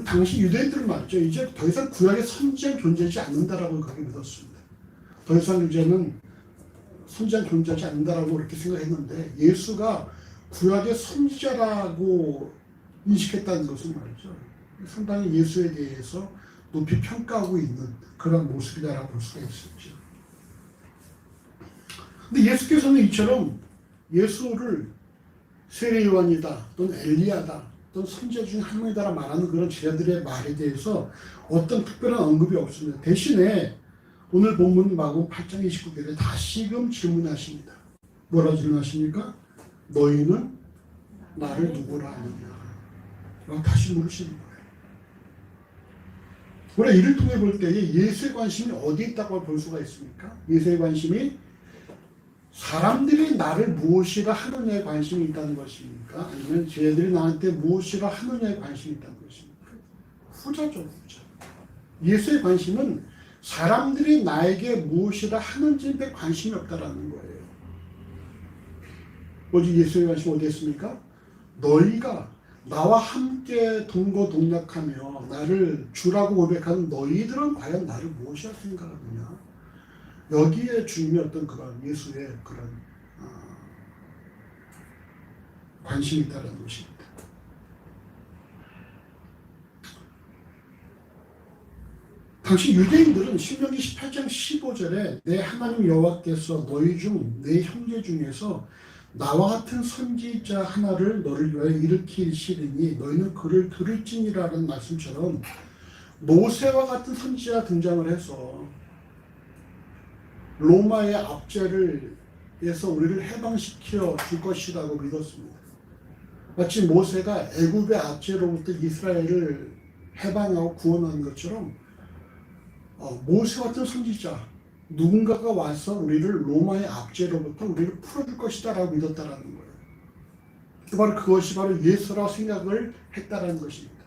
당시 유대인들 말이죠. 이제 더 이상 구약의 선지자는 존재하지 않는다라고 그렇게 믿었습니다. 더 이상 이제는 선지자는 존재하지 않는다라고 그렇게 생각했는데, 예수가 구약의 선지자라고 인식했다는 것은 말이죠, 상당히 예수에 대해서 높이 평가하고 있는 그런 모습이다라고 볼 수가 있었죠. 근데 예수께서는 이처럼 예수를 세례 요한이다, 또는 엘리야다, 또는 선지자 중 한 명이다라 말하는 그런 제자들의 말에 대해서 어떤 특별한 언급이 없습니다. 대신에 오늘 본문 마가복음 8장 29절에 다시금 질문하십니다. 뭐라고 질문하십니까? 너희는 나를 누구라 하느냐? 라고 다시 물으시는 거예요. 우리가 이를 통해 볼 때에 예수의 관심이 어디에 있다고 볼 수가 있습니까? 예수의 관심이 사람들이 나를 무엇이라 하느냐에 관심이 있다는 것입니까? 아니면 쟤들이 나한테 무엇이라 하느냐에 관심이 있다는 것입니까? 후자죠, 후자. 예수의 관심은 사람들이 나에게 무엇이라 하는지에 관심이 없다라는 거예요. 오직 예수의 관심이 어디에 있습니까? 너희가 나와 함께 동거동락하며 나를 주라고 고백하는 너희들은 과연 나를 무엇이라 생각하느냐? 여기에 주님의 어떤 그런 예수의 그런 관심이 있다는 것입니다. 당시 유대인들은 신명기 18장 15절에 내 하나님 여호와께서 너희 중 내 형제 중에서 나와 같은 선지자 하나를 너를 위하여 일으키시리니 너희는 그를 들을지니라는 말씀처럼 모세와 같은 선지자가 등장을 해서 로마의 압제에서 우리를 해방시켜 줄 것이라고 믿었습니다. 마치 모세가 애굽의 압제로부터 이스라엘을 해방하고 구원한 것처럼 모세 같은 선지자 누군가가 와서 우리를 로마의 압제로부터 우리를 풀어줄 것이다 라고 믿었다라는 거예요. 바로 그것이 바로 예수라고 생각을 했다라는 것입니다.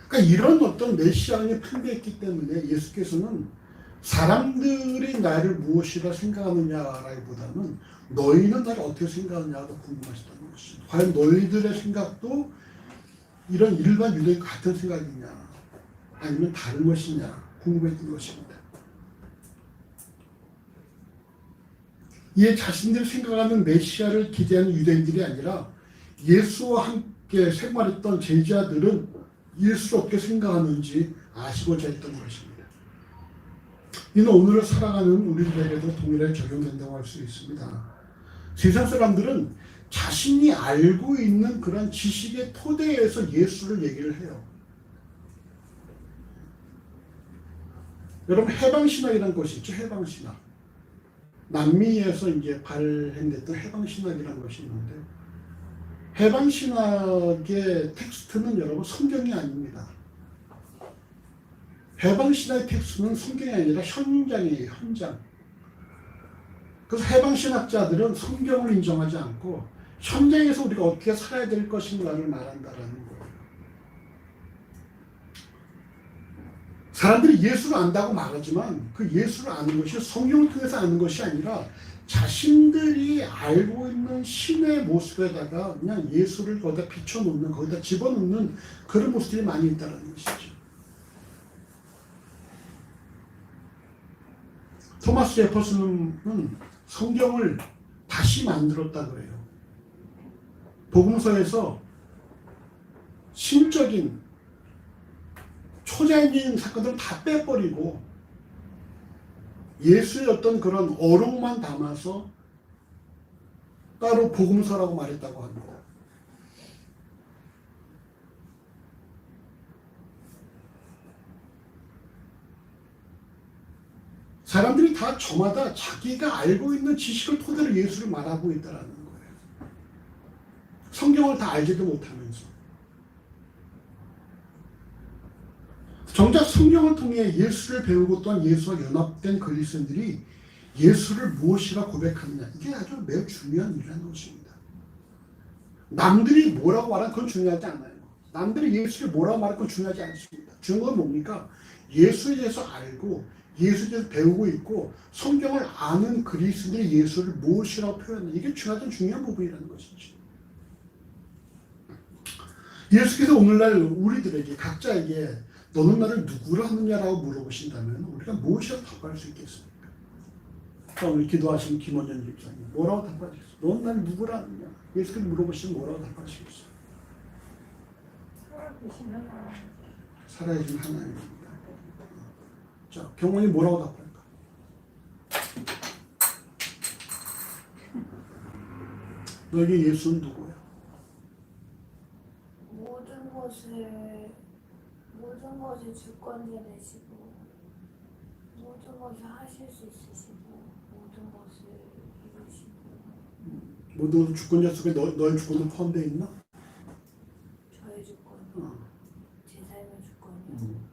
그러니까 이런 어떤 메시아에 편배했기 때문에 예수께서는 사람들이 나를 무엇이라 생각하느냐라기보다는 너희는 나를 어떻게 생각하느냐가 궁금하시다는 것이죠. 과연 너희들의 생각도 이런 일반 유대인과 같은 생각이냐 아니면 다른 것이냐 궁금했던 것입니다. 이에 자신들이 생각하는 메시아를 기대하는 유대인들이 아니라 예수와 함께 생활했던 제자들은 예수를 어떻게 생각하는지 아시고자 했던 것입니다. 이는 오늘을 살아가는 우리들에게도 동일하게 적용된다고 할 수 있습니다. 세상 사람들은 자신이 알고 있는 그런 지식의 토대에서 예수를 얘기를 해요. 여러분 해방신학이라는 것이 있죠. 해방신학. 남미에서 이제 발행됐던 해방신학이라는 것이 있는데 해방신학의 텍스트는 여러분 성경이 아닙니다. 해방신학의 텍스트는 성경이 아니라 현장이에요. 현장. 그래서 해방신학자들은 성경을 인정하지 않고 현장에서 우리가 어떻게 살아야 될 것인가를 말한다라는 거예요. 사람들이 예수를 안다고 말하지만 그 예수를 아는 것이 성경을 통해서 아는 것이 아니라 자신들이 알고 있는 신의 모습에다가 그냥 예수를 거기다 비춰놓는, 거기다 집어넣는 그런 모습들이 많이 있다는 것이죠. 토마스 제퍼슨은 성경을 다시 만들었다 그래요. 복음서에서 신적인 초자연적인 사건들을 다 빼버리고 예수의 어떤 그런 어록만 담아서 따로 복음서라고 말했다고 합니다. 사람들이 다 저마다 자기가 알고 있는 지식을 토대로 예수를 말하고 있다는 거예요. 성경을 다 알지도 못하면서. 정작 성경을 통해 예수를 배우고 또한 예수와 연합된 그리스도인들이 예수를 무엇이라 고백하느냐. 이게 아주 매우 중요한 일이라는 것입니다. 남들이 뭐라고 말하는 건 중요하지 않아요. 남들이 예수를 뭐라고 말하는 건 중요하지 않습니다. 중요한 건 뭡니까? 예수에 대해서 알고 예수에 대해서 배우고 있고 성경을 아는 그리스도인의 예수를 무엇이라고 표현하느냐. 이게 중요한 부분이라는 것이죠. 예수께서 오늘날 우리들에게 각자에게 너는 나를 누구라 하느냐라고 물어보신다면 우리가 무엇이라고 답할 수 있겠습니까? 오늘 기도하신 김원현 집사님 뭐라고 답하시겠어요? 너는 나를 누구라 하느냐? 예수께서 물어보시면 뭐라고 답하시겠어요? 살아계신 하나님입니다. 자, 경원이 뭐라고 답할까? 너에게 예수는 누구야? 모든 것을 주권자 되시고 모든 것을 하실 수 있으시고 모든 것을 이루시고 모든 것을 주권자 속에 너의 주권도 포함되어 있나? 저의 주권이요? 제 삶의 주권이요?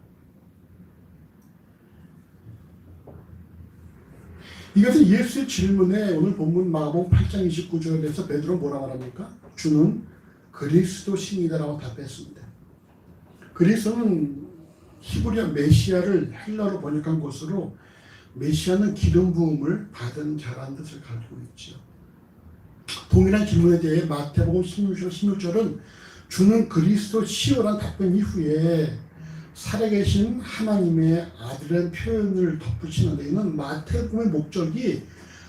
이것은 예수의 질문에 오늘 본문 마가복음 8장 29절에서 베드로 뭐라 말합니까? 주는 그리스도 신이다라고 답했습니다. 그리스도는 히브리어 메시아를 헬라어로 번역한 것으로 메시아는 기름 부음을 받은 자라는 뜻을 가지고 있죠. 동일한 질문에 대해 마태복음 16절은 주는 그리스도 시오란 답변 이후에 살아계신 하나님의 아들의 표현을 덧붙이는데 이는 마태복음의 목적이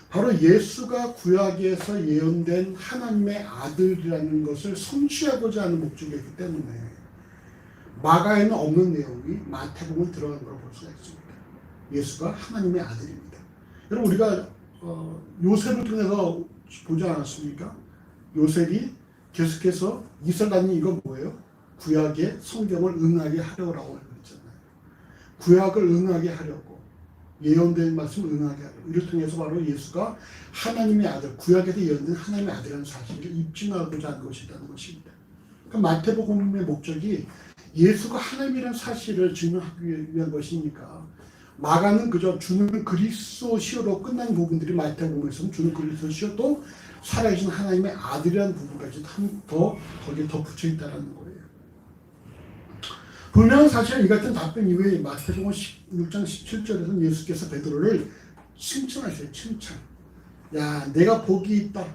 바로 예수가 구약에서 예언된 하나님의 아들이라는 것을 성취하고자 하는 목적이기 때문에 마가에는 없는 내용이 마태복음에 들어간 걸 볼 수가 있습니다. 예수가 하나님의 아들입니다. 여러분 우리가 요셉을 통해서 보지 않았습니까? 요셉이 계속해서 이스라엘이 이건 뭐예요? 구약의 성경을 응하게 하려고 했잖아요. 구약을 응하게 하려고 예언된 말씀을 응하게 하려고 이를 통해서 바로 예수가 하나님의 아들, 구약에서 예언된 하나님의 아들이라는 사실을 입증하고자 한 것이라는 것입니다. 그러니까 마태복음의 목적이 예수가 하나님이라는 사실을 증명하기 위한 것이니까 마가는 그저 주는 그리스도시로 끝난 부분들이 마태복음에서는 주는 그리스도시요 또 살아계신 하나님의 아들이라는 부분까지 더 거기에 덧붙여 있다는 거예요. 분명한 사실 이 같은 답변 이후에 마태복음 16장 17절에서는 예수께서 베드로를 칭찬하셔요. 칭찬. 야, 내가 복이 있다.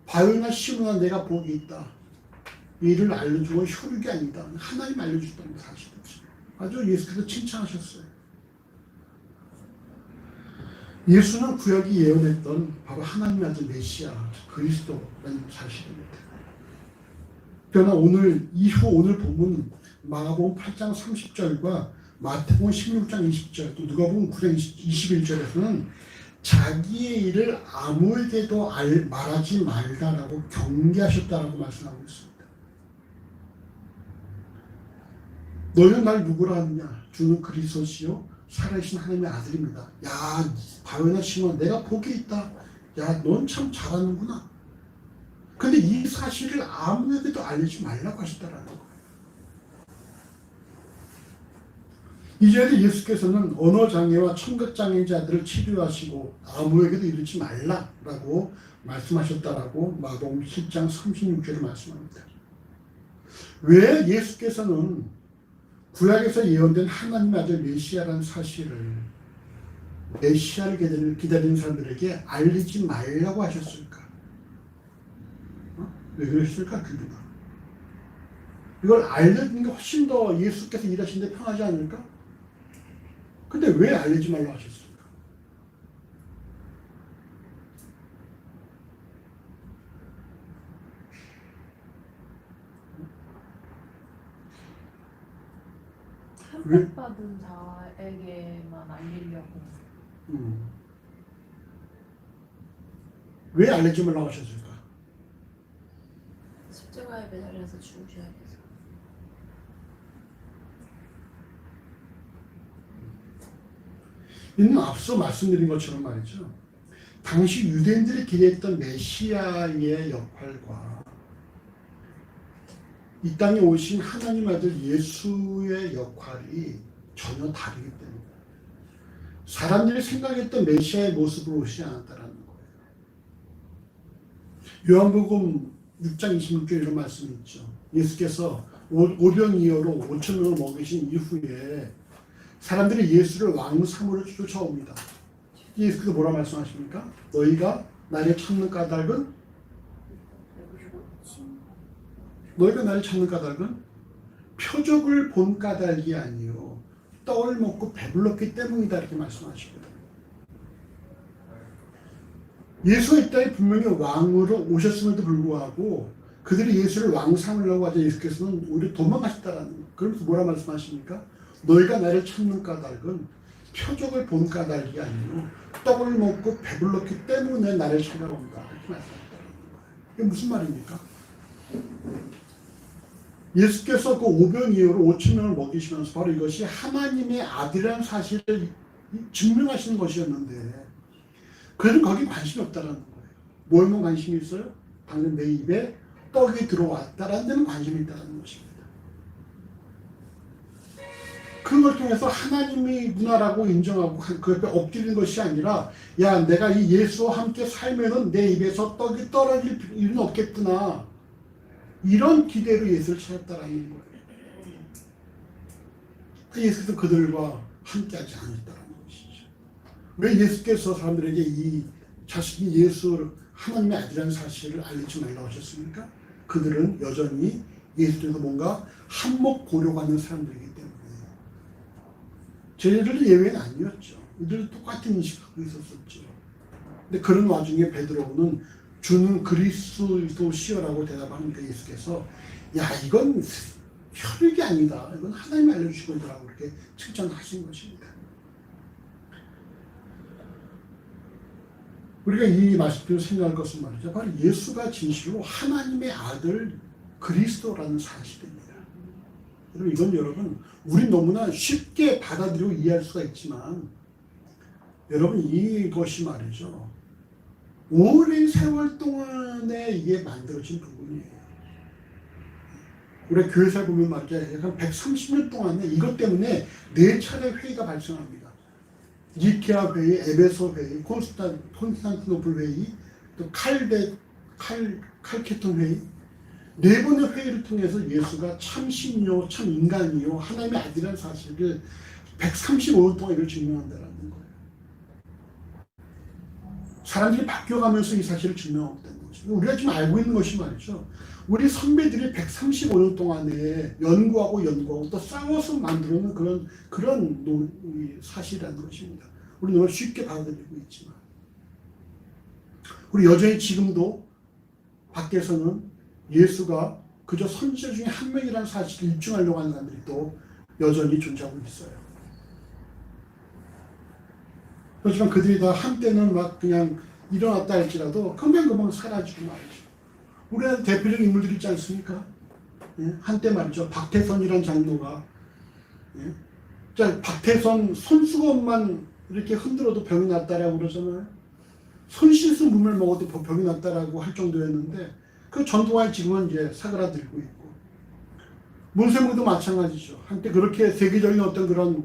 바요나 시므나 내가 복이 있다. 이를 알려주고 혈육이 아니다. 하나님 알려주셨다는 사실이죠. 아주 예수께서 칭찬하셨어요. 예수는 구약이 예언했던 바로 하나님의 아들 메시아 그리스도라는 사실입니다. 그러나 오늘 본문 마가복음 8장 30절과 마태복음 16장 20절 또 누가복음 9장 21절에서는 자기의 일을 아무에게도 말하지 말다라고 경계하셨다라고 말씀하고 있습니다. 너희는 날 누구라 하느냐? 주는 그리스도시요 살아계신 하나님의 아들입니다. 야, 바요나 시몬 내가 복이 있다. 야, 넌 참 잘하는구나. 근데 이 사실을 아무에게도 알리지 말라고 하셨다라는 거예요. 이전에 예수께서는 언어장애와 청각장애자들을 치료하시고 아무에게도 이르지 말라라고 말씀하셨다라고 마가복음 10장 36절에 말씀합니다. 왜 예수께서는 구약에서 예언된 하나님의 아들 메시아라는 사실을 메시아를 기다리는 사람들에게 알리지 말라고 하셨을까? 왜 그랬을까? 그 이유가 이걸 알려주는 게 훨씬 더 예수께서 일하시는데 편하지 않을까? 근데 왜 알리지 말라고 하셨을까? 흠뻑받은 자에게만 알리려고. 왜 알리지 말라고 하셨을까? 십자가에 매달려서 죽으셔야 돼서. 이는 앞서 말씀드린 것처럼 말이죠. 당시 유대인들이 기대했던 메시아의 역할과 이 땅에 오신 하나님 아들 예수의 역할이 전혀 다르기 때문에 사람들이 생각했던 메시아의 모습으로 오시지 않았다는 거예요. 요한복음 6장 26절 이런 말씀이 있죠. 예수께서 오병이어로 5,000명을 먹이신 이후에 사람들이 예수를 왕 삼으로 쫓아옵니다. 예수께서 뭐라 말씀하십니까? 너희가 나를 찾는 까닭은 표적을 본 까닭이 아니요 떡을 먹고 배불렀기 때문이다 이렇게 말씀하십니다. 예수가 이 땅에 분명히 왕으로 오셨음에도 불구하고 그들이 예수를 왕 삼으려고 하자 예수께서는 오히려 도망가셨다라는 거예요. 그러면서 뭐라 말씀하십니까? 너희가 나를 찾는 까닭은 표적을 본 까닭이 아니요 떡을 먹고 배불렀기 때문에 나를 찾아온다 이렇게 말씀하셨다는 거예요. 이게 무슨 말입니까? 예수께서 그 오병이어로 5,000명을 먹이시면서 바로 이것이 하나님의 아들이라는 사실을 증명하시는 것이었는데 그들은 거기 관심이 없다는 거예요. 뭐에만 관심이 있어요? 방금 내 입에 떡이 들어왔다라는 데는 관심이 있다는 것입니다. 그걸 통해서 하나님이 문화라고 인정하고 그 옆에 엎드리는 것이 아니라 야 내가 이 예수와 함께 살면은 내 입에서 떡이 떨어질 일은 없겠구나 이런 기대로 예수를 찾았다라는 거예요. 예수께서 그들과 함께하지 않았다는 것이죠. 왜 예수께서 사람들에게 이 자신이 예수 하나님의 아들이라는 사실을 알리지 말라고 하셨습니까? 그들은 여전히 예수께서 뭔가 한몫고려하는 사람들이기 때문에 저희들은 예외는 아니었죠. 이들은 똑같은 인식을 갖고 있었었죠. 근데 그런 와중에 베드로는 주는 그리스도시여라고 대답하니까 예수께서 야 이건 혈육이 아니다. 이건 하나님이 알려주신 거라고 그렇게 칭찬하신 것입니다. 우리가 이 말씀을 생각할 것은 말이죠. 바로 예수가 진실로 하나님의 아들 그리스도라는 사실입니다. 여러분 우리 너무나 쉽게 받아들이고 이해할 수가 있지만 여러분 이것이 말이죠. 오랜 세월 동안에 이게 만들어진 부분이에요. 우리 교회사 보면 말이죠. 한 130년 동안에 이것 때문에 4차례 회의가 발생합니다. 니케아 회의, 에베소 회의, 콘스탄티노플 회의, 또 칼케톤 회의. 네 번의 회의를 통해서 예수가 참 신이요 참 인간이요 하나님의 아들이라는 사실을 135년 동안 이걸 증명한다는 거예요. 사람들이 바뀌어가면서 이 사실을 증명하고 있다는 것입니다. 우리가 지금 알고 있는 것이 말이죠. 우리 선배들이 135년 동안에 연구하고 또 싸워서 만들어낸 그런 사실이라는 것입니다. 우리 너무 쉽게 받아들이고 있지만 우리 여전히 지금도 밖에서는 예수가 그저 선지자 중에 한 명이라는 사실을 입증하려고 하는 사람들이 또 여전히 존재하고 있어요. 그렇지만 그들이 다 한때는 막 그냥 일어났다 할지라도 금방 사라지고 말이죠. 우리나라 대표적인 인물들이 있지 않습니까? 예? 한때 말이죠. 박태선이라는 장로가 박태선 손수건만 이렇게 흔들어도 병이 났다라고 그러잖아요. 손 씻은 물을 먹어도 병이 났다라고 할 정도였는데 그 전통화에 지금은 이제 사그라들고 있고 문세무도 마찬가지죠. 한때 그렇게 세계적인 어떤 그런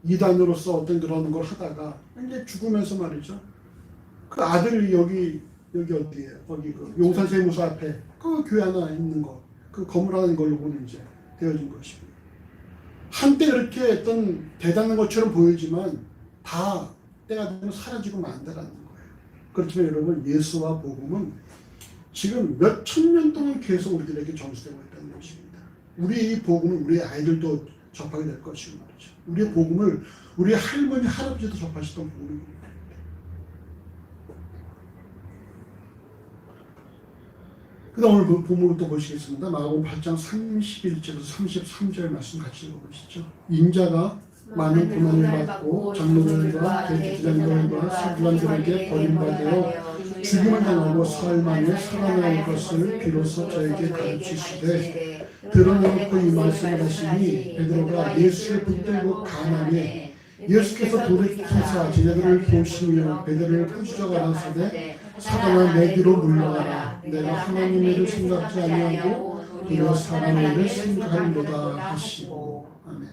이단으로서 어떤 그런 걸 하다가 이제 죽으면서 말이죠. 그 아들이 여기 어디에요? 거기 그 용산세무서 앞에 그 교회 하나 있는 거, 그 건물 하나 있는 걸로 보는 이제 되어진 것이고 한때 그렇게 어떤 대단한 것처럼 보이지만 다 때가 되면 사라지고 만다라는 거예요. 그렇지만 여러분 예수와 복음은 지금 몇 천 년 동안 계속 우리들에게 전수되고 있다는 것입니다. 우리 이 복음은 우리 아이들도 접하게 될 것이고 말이죠. 우리의 복음을 우리 할머니, 할아버지도 접하시던 복음입니다. 그 다음 오늘 그 본문을 또 보시겠습니다. 마가복음 8장 31절에서 33절 말씀 같이 읽어보시죠. 인자가 많은 고난을 받고 장로들과 대제사장들과 서기관들에게 버림받아 죽임을 당하고 사흘 만에 살아날 것을 비로소 저에게 가르치시되 드러내놓고 이 말씀을 하시니 베드로가 예수를 붙들고 가난해 예수께서 돌이키사 제자들을 보시며 베드로를 꾸짖어 가라사대 사단아 내 뒤로 물러가라 내가 하나님의 일을 생각지 아니하고 이로 사람의 일을 생각하는도다 하시고 아멘.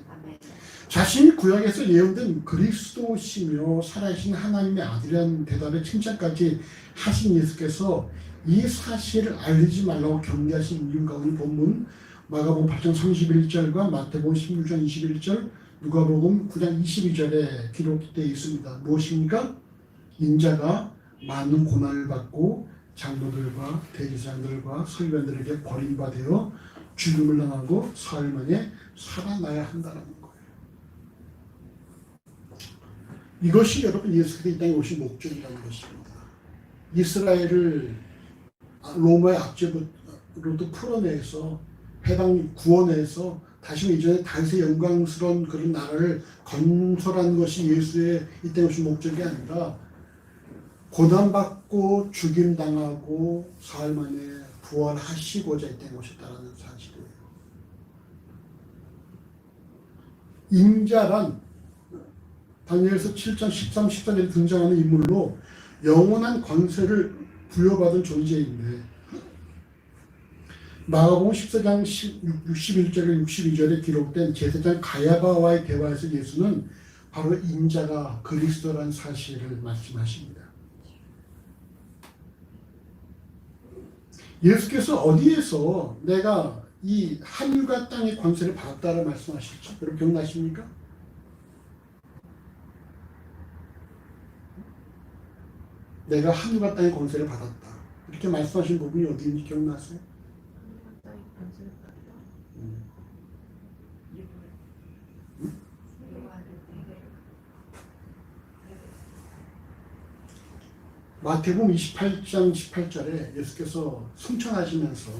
자신이 구약에서 예언된 그리스도시며 살아계신 하나님의 아들이라는 대답에 칭찬까지 하신 예수께서 이 사실을 알리지 말라고 경계하신 이유가 오늘 본문 마가복음 8장 31절과 마태복음 16장 21절 누가복음 9장 22절에 기록되어 있습니다. 무엇입니까? 인자가 많은 고난을 받고 장로들과 대제사장들과 서기관들에게 버림받아 죽임을 당하고 사흘 만에 살아나야 한다는 거예요. 이것이 여러분 예수께서 이 땅에 오신 목적이라는 것입니다. 이스라엘을 로마의 압제로부터 풀어내서 해방 구원해서 다시 이전에 다윗의 영광스러운 그런 나라를 건설하는 것이 예수의 이 땅에 오신 목적이 아니라 고난받고 죽임당하고 사흘 만에 부활하시고자 이 땅에 오셨다는 사실이에요. 인자란 다니엘서 7장 13, 14절에 등장하는 인물로 영원한 권세를 부여받은 존재인데 마가복음 14장 61절에 62절에 기록된 제사장 가야바와의 대화에서 예수는 바로 인자가 그리스도라는 사실을 말씀하십니다. 예수께서 어디에서 내가 이 하늘과 땅의 권세를 받았다고 말씀하셨죠? 여러분 기억나십니까? 내가 하늘과 땅의 권세를 받았다. 이렇게 말씀하신 부분이 어디인지 기억나세요? 마태복음 28장 18절에 예수께서 승천하시면서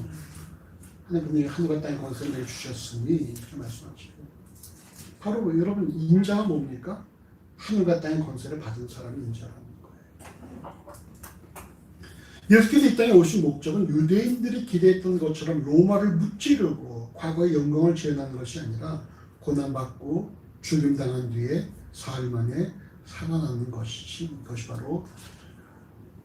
하나님이 하늘과 땅의 권세를 내게 주셨으니 이렇게 말씀하시고 바로 여러분 인자가 뭡니까? 하늘과 땅의 권세를 받은 사람이 인자라는 거예요. 예수께서 이 땅에 오신 목적은 유대인들이 기대했던 것처럼 로마를 무찌르고 과거의 영광을 재현하는 것이 아니라 고난받고 죽임당한 뒤에 사흘 만에 살아나는 것이 바로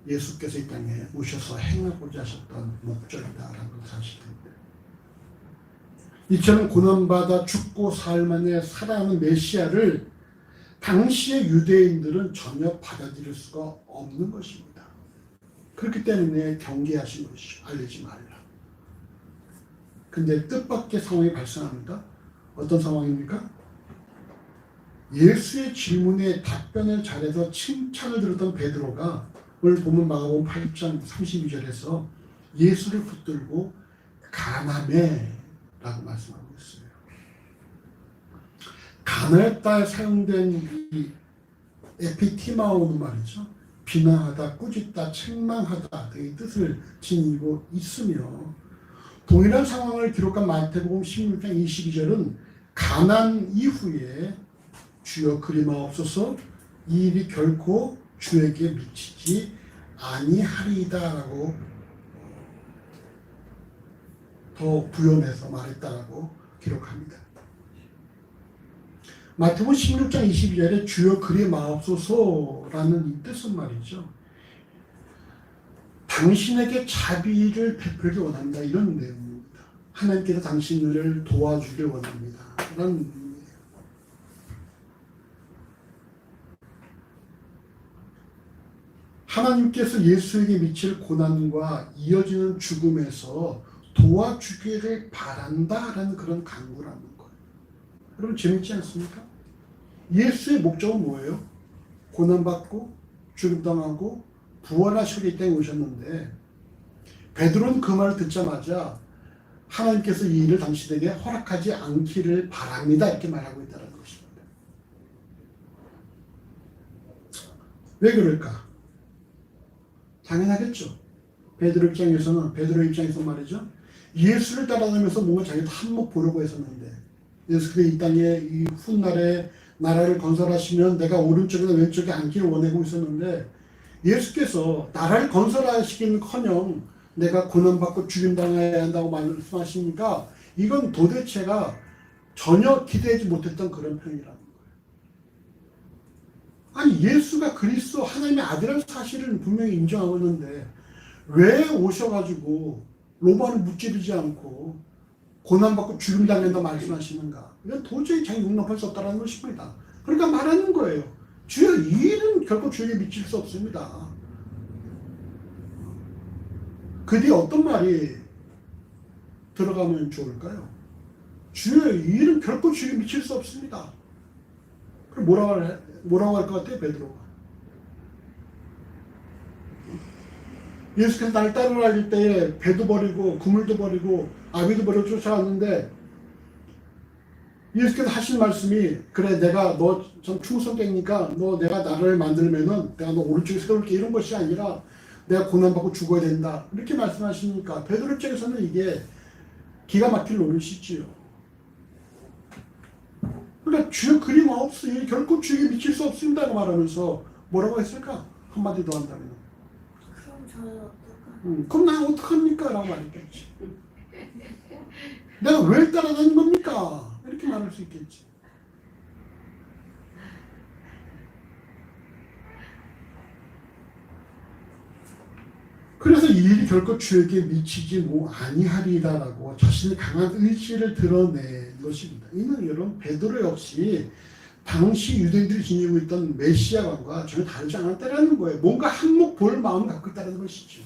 예수께서 이 땅에 오셔서 행하고자 하셨던 목적이다라는 사실입니다. 이처럼 고난받아 죽고 사흘 만에 살아나는 메시아를 당시의 유대인들은 전혀 받아들일 수가 없는 것입니다. 그렇기 때문에 경계하신 것이죠. 알리지 말라. 근데 뜻밖의 상황이 발생합니다. 어떤 상황입니까? 예수의 질문에 답변을 잘해서 칭찬을 들었던 베드로가 오늘 보면 마가복음 8장 32절에서 예수를 붙들고 가늠해 라고 말씀하고 있어요. 가늠했다에 사용된 이 에피티마오는 말이죠. 비난하다, 꾸짖다, 책망하다 등의 뜻을 지니고 있으며 동일한 상황을 기록한 마태복음 16장 22절은 가난 이후에 주여 그리마옵소서 이 일이 결코 주에게 미치지 아니하리이다라고 더 부연해서 말했다라고 기록합니다. 마태복음 16장 22절에 주여 그리마옵소서라는 이 뜻은 말이죠. 당신에게 자비를 베풀기 원한다 이런 내용입니다. 하나님께서 당신을 도와주길 원합니다. 라는 의미예요. 하나님께서 예수에게 미칠 고난과 이어지는 죽음에서 도와주기를 바란다라는 그런 간구라는 거예요. 여러분 재밌지 않습니까? 예수의 목적은 뭐예요? 고난받고 죽임당하고 부활하시고 이 땅에 오셨는데 베드로는 그 말을 듣자마자 하나님께서 이 일을 당신에게 허락하지 않기를 바랍니다 이렇게 말하고 있다는 것입니다. 왜 그럴까? 당연하겠죠. 베드로 입장에서 말이죠. 예수를 따라다니면서 뭔가 자기도 한몫 보려고 했었는데 예수께서 이 땅에 이 훗날에 나라를 건설하시면 내가 오른쪽이나 왼쪽에 앉기를 원하고 있었는데 예수께서 나라를 건설하시기는커녕 내가 고난받고 죽임당해야 한다고 말씀하시니까 이건 도대체가 전혀 기대하지 못했던 그런 표현이라는 거예요. 아니 예수가 그리스도 하나님의 아들이라는 사실을 분명히 인정하고 있는데 왜 오셔가지고 로마를 무찌르지 않고 고난받고 죽임당한다 말씀하시는가? 이건 도저히 자기 용납할 수 없다는 것입니다. 그러니까 말하는 거예요. 주여 이 일은 결코 주에게 미칠 수 없습니다. 그 뒤에 어떤 말이 들어가면 좋을까요? 주여 이 일은 결코 주에게 미칠 수 없습니다. 그럼 뭐라고 할 것 같아요? 베드로가. 예수께서 나를 따르라 때에 배도 버리고 그물도 버리고 아비도 버리고 쫓아왔는데 예수께서 하신 말씀이 그래 내가 너 좀 충성되니까 너 내가 나를 만들면은 내가 너 오른쪽에 세울게 이런 것이 아니라 내가 고난받고 죽어야 된다 이렇게 말씀하시니까 베드로 입장에서는 이게 기가 막힐 노릇이지요. 그러니까 주여 그리마옵소서 결코 주에게 미칠 수 없습니다고 말하면서 뭐라고 했을까? 한마디 더 한다면 그럼 저는 어떨까? 그럼 나 어떡합니까? 라고 말했겠지. 내가 왜 따라다닌 겁니까? 이렇게 말할 수 있겠지. 그래서 이 일이 결코 주에게 미치지 아니하리다라고 자신의 강한 의지를 드러낸 것입니다. 이는 여러분 베드로 역시 당시 유대인들이 지니고 있던 메시아관과 전혀 다르지 않았다라는 거예요. 뭔가 한몫 볼 마음을 갖고 있다는 것이죠.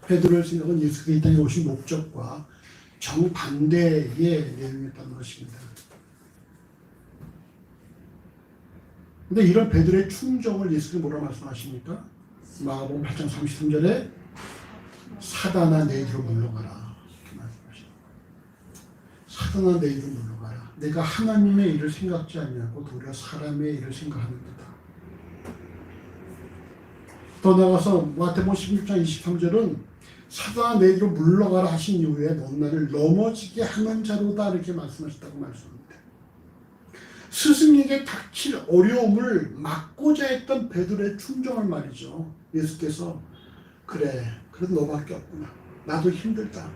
베드로의 생각은 예수가 이 땅에 오신 목적과 정반대의 내용이었다는 것입니다. 근데 이런 베드로의 충정을 예수께서 뭐라고 말씀하십니까? 마가복음 8장 33절에 사단아 내 뒤로 물러가라 이렇게 말씀하십니다. 사단아 내 뒤로 물러가라. 내가 하나님의 일을 생각지 않냐고 도리어 사람의 일을 생각하는도다. 더 나아가서 마태복음 16장 23절은 사단아 내 뒤로 물러가라 하신 이후에 넌 나를 넘어지게 하는 자로다 이렇게 말씀하셨다고 말씀합니다. 스승에게 닥칠 어려움을 막고자 했던 베드로의 충정을 말이죠. 예수께서 그래 그래도 너밖에 없구나. 나도 힘들다.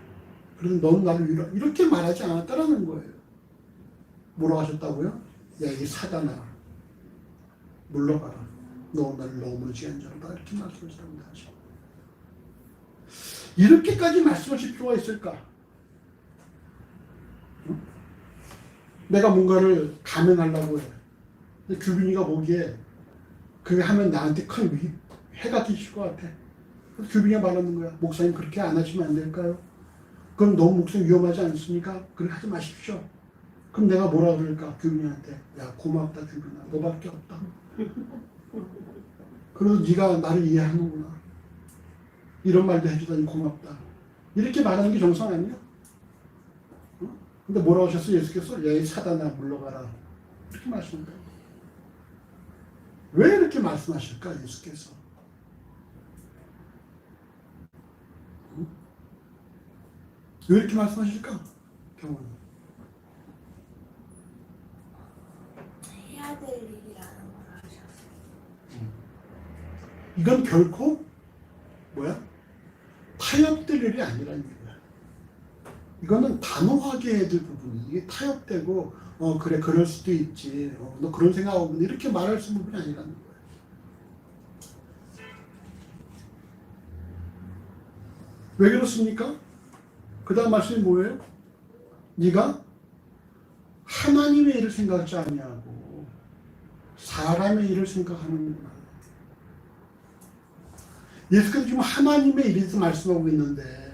그래도 넌 나를 위로 이렇게 말하지 않았다라는 거예요. 뭐라고 하셨다고요? 야 이 사단아 물러가라. 너 나를 넘어지게 한 자로다 이렇게 말씀하셨다고 하죠. 이렇게까지 말씀하실 필요가 있을까? 내가 뭔가를 감행하려고 해. 근데 규빈이가 보기에 그게 하면 나한테 큰 해가 끼칠 것 같아. 그래서 규빈이가 말하는 거야. 목사님 그렇게 안 하시면 안 될까요? 그럼 너무 목사님 위험하지 않습니까? 그렇게 하지 마십시오. 그럼 내가 뭐라 그럴까? 규빈이한테. 야 고맙다 규빈아. 너밖에 없다. 그래서 네가 나를 이해하는구나. 이런 말도 해주다니 고맙다. 이렇게 말하는 게 정상 아니야? 어? 근데 뭐라고 하셨어? 예수께서 야 이 사단아 물러가라. 이렇게 말씀한 거예요. 왜 이렇게 말씀하실까? 예수께서. 왜 이렇게 말씀하실까? 경호는. 해야 될 일이라는 걸 하셨어요. 이건 결코 뭐야? 타협될 일이 아니라는 거야. 이거는 단호하게 해야 될 부분이 이게 타협되고 그래 그럴 수도 있지. 너 그런 생각하고 이렇게 말할 수 있는 부분이 아니라는 거야. 왜 그렇습니까? 그 다음 말씀이 뭐예요? 네가 하나님의 일을 생각하지 아니하고 사람의 일을 생각하는구나. 예수께서 지금 하나님의 일에 대해서 말씀하고 있는데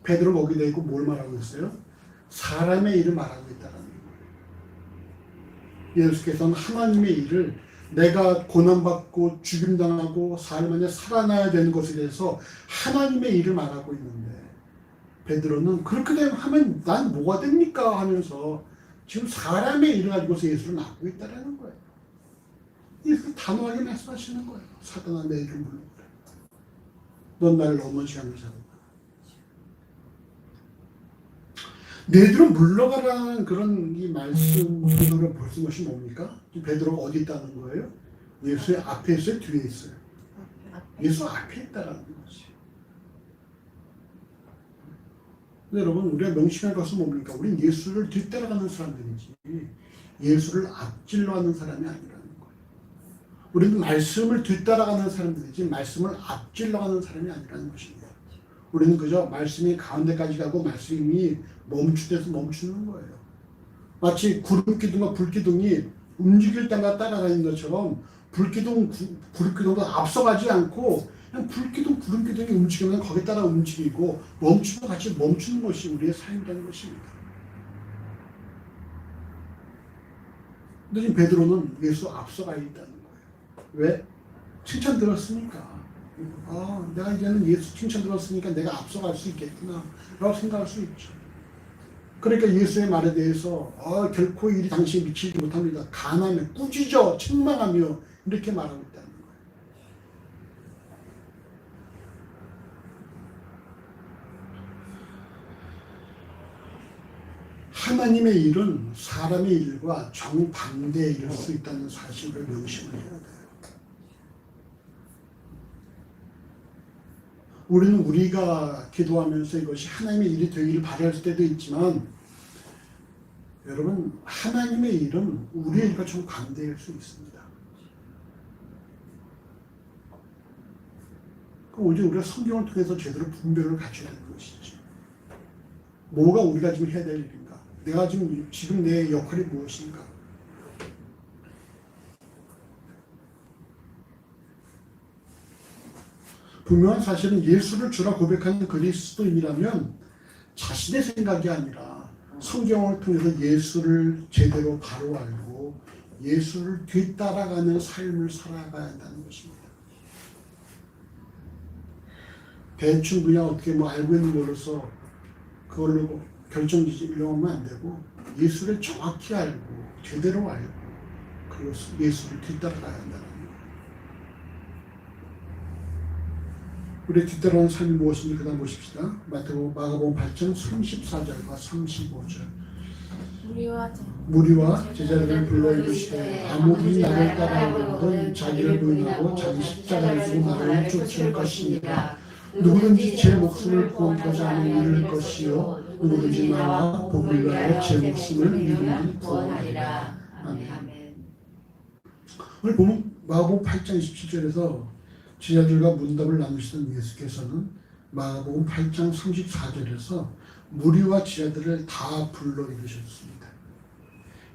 베드로 거기다 있고 뭘 말하고 있어요? 사람의 일을 말하고 있다는 거예요. 예수께서는 하나님의 일을 내가 고난받고 죽임당하고 사흘 만에 살아나야 되는 것에 대해서 하나님의 일을 말하고 있는데 베드로는 그렇게 하면 난 뭐가 됩니까? 하면서 지금 사람의 일을 가지고서 예수를 낳고 있다는 거예요. 예수 단호하게 말씀하시는 거예요. 사단아 내 일을 물러가라. 넌 나를 너무 시간을 잡아. 너희들은 물러가라는 그런 이 말씀 베드로가 볼 수 것이 뭡니까? 베드로가 어디 있다는 거예요? 예수의 앞에 있어요? 뒤에 있어요? 예수 앞에 있다라는 거지. 여러분 우리가 명심할 것은 뭡니까? 우리는 예수를 뒤따라가는 사람들이지 예수를 앞질러 가는 사람이 아니라는 거예요. 우리는 말씀을 뒤따라가는 사람들이지 말씀을 앞질러 가는 사람이 아니라는 것입니다. 우리는 그저 말씀이 가운데까지 가고 말씀이 멈추돼서 멈추는 거예요. 마치 구름기둥과 불기둥이 움직일 때마다 따라다니는 것처럼 불기둥도 앞서가지 않고 그냥 불기둥, 구름기둥이 움직이면 거기에 따라 움직이고 멈추면 같이 멈추는 것이 우리의 삶이라는 것입니다. 근데 지금 베드로는 예수 앞서가 있다는 거예요. 왜? 칭찬 들었으니까. 내가 이제는 예수 칭찬 들었으니까 내가 앞서갈 수 있겠구나 라고 생각할 수 있죠. 그러니까 예수의 말에 대해서 결코 일이 당신이 미치지 못합니다. 가난하며 꾸짖어 책망하며 이렇게 말하고 있다는 거예요. 하나님의 일은 사람의 일과 정반대에 이를 수 있다는 사실을 명심을 해야 돼요. 우리는 우리가 기도하면서 이것이 하나님의 일이 되기를 바랄 때도 있지만 여러분 하나님의 일은 우리의 일과 좀 반대일 수 있습니다. 그럼 오직 우리가 성경을 통해서 제대로 분별을 갖춰야 되는 것이지. 뭐가 우리가 지금 해야 될 일인가? 내가 지금 내 역할이 무엇인가? 분명한 사실은 예수를 주라 고백하는 그리스도인이라면 자신의 생각이 아니라 성경을 통해서 예수를 제대로 바로 알고 예수를 뒤따라가는 삶을 살아가야 한다는 것입니다. 대충 그냥 어떻게 알고 있는 걸로서 그걸로 결정지으려면 안 되고 예수를 정확히 알고 제대로 알고 그리고 예수를 뒤따라가야 한다는 거예요. 우리 뒤따라오는 삶이 무엇인지 그 다음 보십시다. 마가복음 8장 34절과 35절. 무리와 제자들을 불러 이르시되 아무리 나를 따라오거든 자기를 부인하고 자기 십자가를 지고 나를 쫓을 것이니라. 누구든지 제 목숨을 구원하고자 하는 이를 것이요 누구든지 나와 복을 위하여 제 목숨을 잃으면 구원하리라. 아멘. 오늘 보면 마가복음 8장 27절에서 제자들과 문답을 나누시던 예수께서는 마가복음 8장 34절에서 무리와 제자들을 다 불러 이르셨습니다.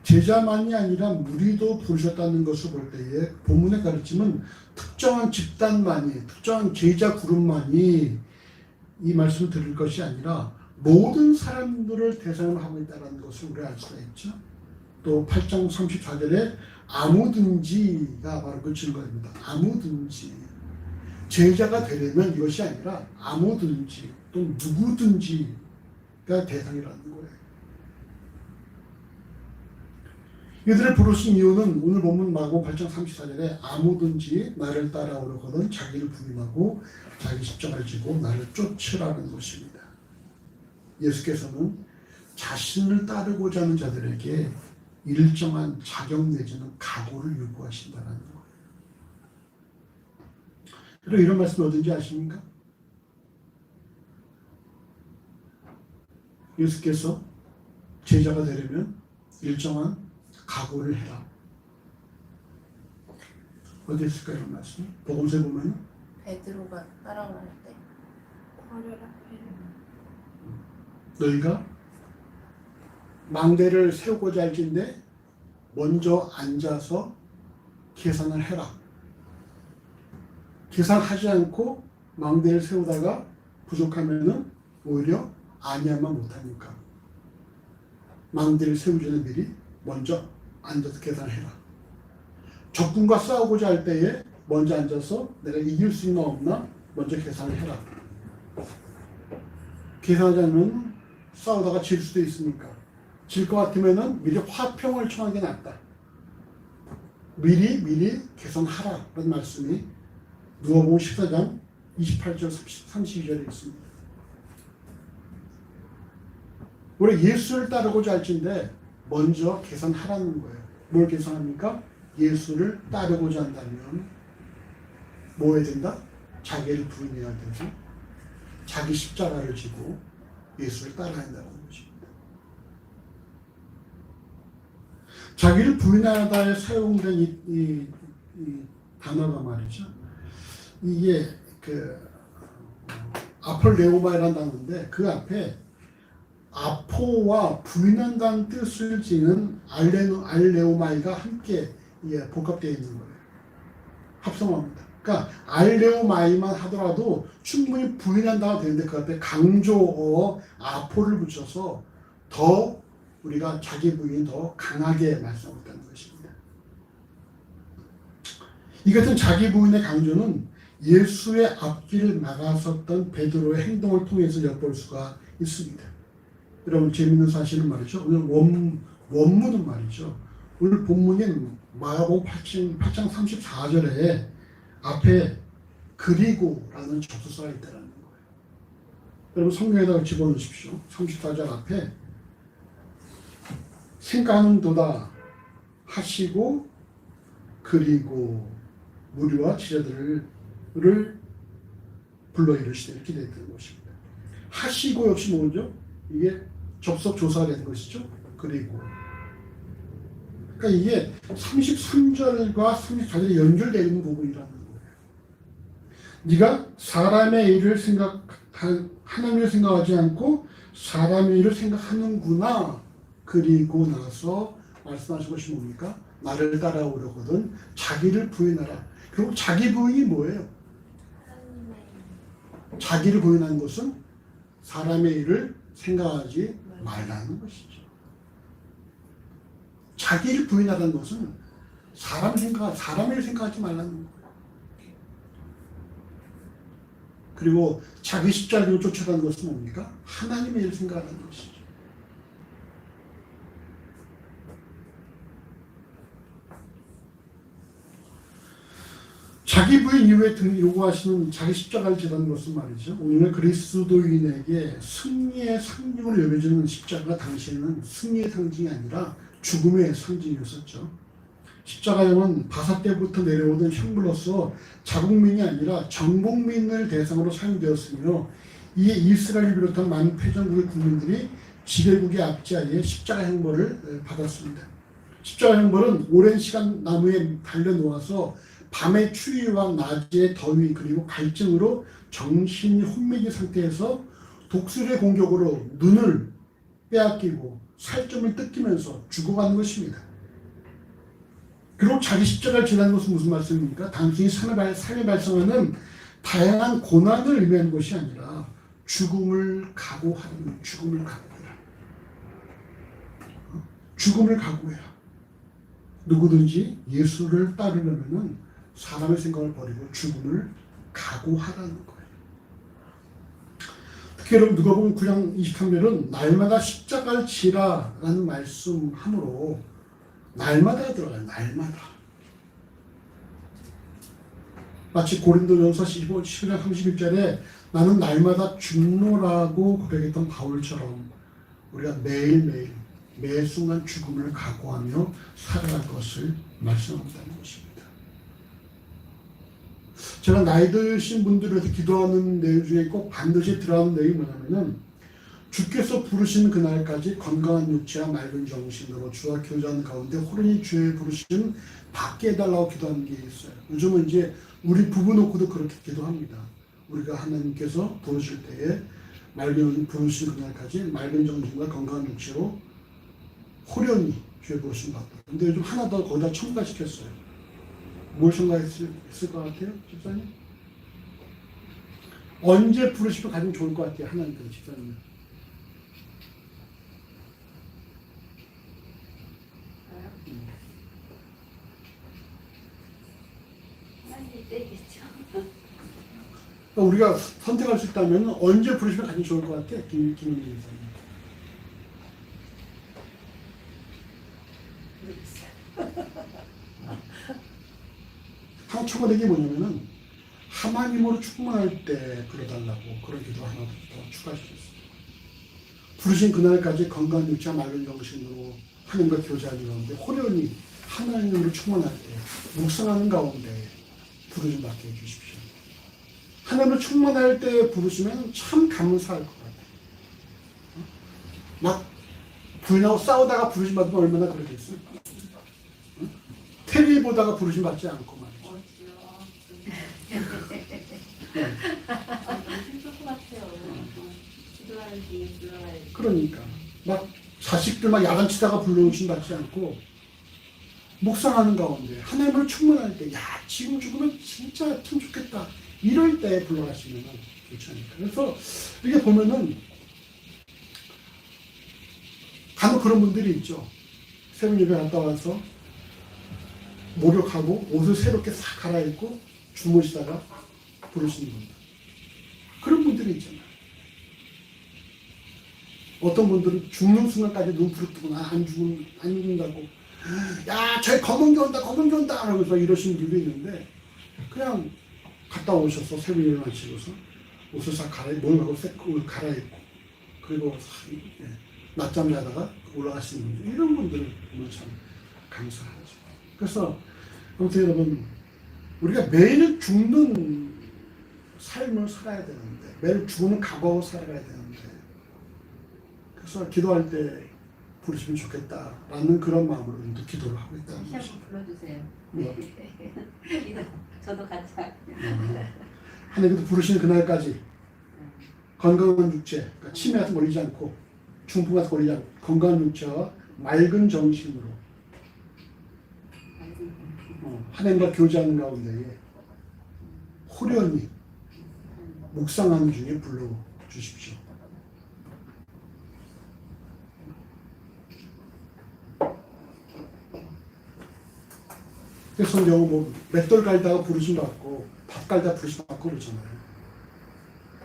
제자만이 아니라 무리도 부르셨다는 것을 볼 때에 본문의 가르침은 특정한 집단만이, 특정한 제자 그룹만이 이 말씀을 들을 것이 아니라 모든 사람들을 대상으로 하고 있다는 것을 우리가 알 수가 있죠. 또 8장 34절에 아무든지가 바로 그 증거입니다. 아무든지. 제자가 되려면 이것이 아니라 아무든지 또 누구든지가 대상이라는 거예요. 이들을 부르신 이유는 오늘 본문 마고 8장 34절에 아무든지 나를 따라오려거든 자기를 부인하고 자기 십자가를 지고 나를 쫓으라는 것입니다. 예수께서는 자신을 따르고자 하는 자들에게 일정한 자격 내지는 각오를 요구하신다는 거예요. 그리고 이런 말씀 어딘지 아십니까? 예수께서 제자가 되려면 일정한 각오를 해라. 어디 있을까요? 이런 말씀? 복음서에 보면 베드로가 따라갈 때 너희가 망대를 세우고자 할진데 먼저 앉아서 계산을 해라. 계산하지 않고 망대를 세우다가 부족하면은 오히려 아니하면 못하니까 망대를 세우기 전에 미리 먼저 앉아서 계산해라. 적군과 싸우고자 할 때에 먼저 앉아서 내가 이길 수 있나 없나 먼저 계산을 해라. 계산하지 않으면 싸우다가 질 수도 있으니까 질 것 같으면은 미리 화평을 청하는 게 낫다. 미리 계산하라 라는 말씀이 누가복음 14장 28절 32절에 있습니다. 우리 예수를 따르고자 할진데 먼저 계산하라는 거예요. 뭘 계산합니까? 예수를 따르고자 한다면 뭐 해야 된다? 자기를 부인해야 되고 자기 십자가를 지고 예수를 따라야 한다는 것입니다. 자기를 부인하다에 사용된 이 단어가 말이죠. 이게 아폴레오마이라는 단어인데 그 앞에 아포와 부인한다는 뜻을 지닌 알레오마이가 함께 복합되어 있는 거예요. 합성합니다. 그러니까 알레오마이만 하더라도 충분히 부인한다가 되는데 그 앞에 강조어 아포를 붙여서 더 우리가 자기 부인이 더 강하게 말씀하고 있다는 것입니다. 이 같은 자기 부인의 강조는 예수의 앞길을 막아섰던 베드로의 행동을 통해서 엿볼 수가 있습니다. 여러분 재밌는 사실은 말이죠. 오늘 원문은 말이죠. 오늘 본문인 마가복음 8장 34절에 앞에 그리고라는 접수사가 있다는 거예요. 여러분 성경에다가 집어넣으십시오. 34절 앞에 생각하는도다 하시고 그리고 무리와 제자들을 불러 이르시되 이렇게 되어 있는 것입니다. 하시고 역시 뭐죠? 이게 접속 조사가 되는 것이죠. 그리고 그러니까 이게 33절과 34절이 연결되어 있는 부분이라는 거예요. 네가 사람의 일을 하나님을 생각하지 않고 사람의 일을 생각하는구나. 그리고 나서 말씀하신 것이 뭡니까? 나를 따라오려거든 자기를 부인하라. 결국 자기 부인이 뭐예요? 자기를 부인하는 것은 사람의 일을 생각하지 말라는 것이죠. 자기를 부인하라는 것은 사람의 일을 생각하지 말라는 거예요. 그리고 자기 십자가를 쫓아가는 것은 뭡니까? 하나님의 일을 생각하는 것이죠. 자기 부인 이후에 요구하시는 자기 십자가를 지라는 것은 말이죠. 오늘 그리스도인에게 승리의 상징으로 여겨지는 십자가가 당시에는 승리의 상징이 아니라 죽음의 상징이었었죠. 십자가형은 바사 때부터 내려오던 형물로서 자국민이 아니라 전국민을 대상으로 사용되었으며 이에 이스라엘을 비롯한 많은 패전국의 국민들이 지배국의 압제하에 십자가 형벌을 받았습니다. 십자가 형벌은 오랜 시간 나무에 달려 놓아서 밤의 추위와 낮의 더위 그리고 갈증으로 정신이 혼미진 상태에서 독수리의 공격으로 눈을 빼앗기고 살점을 뜯기면서 죽어가는 것입니다. 그리고 자기 십자가를 지라는 것은 무슨 말씀입니까? 단순히 삶에 발생하는 다양한 고난을 의미하는 것이 아니라 죽음을 각오하는, 죽음을 각오해라. 죽음을 각오해라. 누구든지 예수를 따르려면 사람의 생각을 버리고 죽음을 각오하라는 거예요. 특히 여러분 누가복음 9장 23절은 날마다 십자가를 지라라는 말씀함으로 날마다 들어가요. 날마다. 마치 고린도전서 11장 31절에 나는 날마다 죽노라고 고백했던 바울처럼 우리가 매일매일 매 순간 죽음을 각오하며 살아갈 것을 말씀한다는 것입니다. 제가 나이 드신 분들을 위해서 기도하는 내용 중에 꼭 반드시 들어가는 내용이 뭐냐면은 주께서 부르신 그날까지 건강한 육체와 맑은 정신으로 주와 교제하는 가운데 호련히 주의 부르심 받게 해달라고 기도하는 게 있어요. 요즘은 이제 우리 부부 놓고도 그렇게 기도합니다. 우리가 하나님께서 부르실 때에 부르신 그날까지 맑은 정신과 건강한 육체로 호련히 주의 부르심 받다. 근데 요즘 하나 더 거기다 첨가시켰어요. 뭘 첨가했을 것 같아요? 집사님? 언제 부르시면 가장 좋을 것 같아요? 하나님께서 집사님. 우리가 선택할 수 있다면 언제 부르시면 가장 좋을 것 같아? 김민희 집사님. 청구된 게 뭐냐면은 하나님으로 충만할 때 불러달라고 그런 기도 하나 더 추가시켰어요. 부르신 그날까지 건강한 육체와 맑은 정신으로 하나님과 교제하는 가운데 호련히 하나님으로 충만할 때 묵상하는 가운데 부르심 받게 해주십시오. 하나님으로 충만할 때 부르시면 참 감사할 것 같아요. 막 부인하고 싸우다가 부르심 받으면 얼마나 그러겠어요? TV 보다가 부르심 받지 않고 말이죠. 그러니까 막 자식들 막 야단치다가 불러오신 받지 않고 묵상하는 가운데 하나님을 충만할 때, 야 지금 죽으면 진짜 참 좋겠다 이럴 때 불러가시면 괜찮으니까. 그래서 이게 보면은 간혹 그런 분들이 있죠. 새벽 예배 갔다 와서 목욕하고 옷을 새롭게 싹 갈아입고 주무시다가 부르시는 분들, 그런 분들이 있잖아요. 어떤 분들은 죽는 순간까지 눈 부릅뜨고 안 죽는다고, 야 저기 검은 게 온다 검은 게 온다 하면서 이러시는 분들도 있는데, 그냥 갔다 오셔서 새벽 예배 마치고서 옷을 싹 갈아입고 옷을 갈아입고 그리고 낮잠 자다가 올라가시는 분들, 이런 분들을 보면 참 감사하죠. 그래서 아무튼 여러분, 우리가 매일 죽는 삶을 살아야 되는데, 매일 죽는 각오하고 살아가야 되는데, 그래서 기도할 때 부르시면 좋겠다라는 그런 마음으로 기도를 하고 있다는 다시 거죠. 한번 불러주세요. 저도 같이 할게요. 하나님께서 부르시는 그날까지 건강한 육체, 그러니까 치매 같은 거 걸리지 않고 중풍 같은 거 걸리지 않고 건강한 육체와 맑은 정신으로 하나님과 교제하는 가운데에 호련히 묵상하는 중에 불러주십시오. 그래서 뭐 맷돌 갈다가 부르심 받고 밥 갈다 부르심 받고 그러잖아요.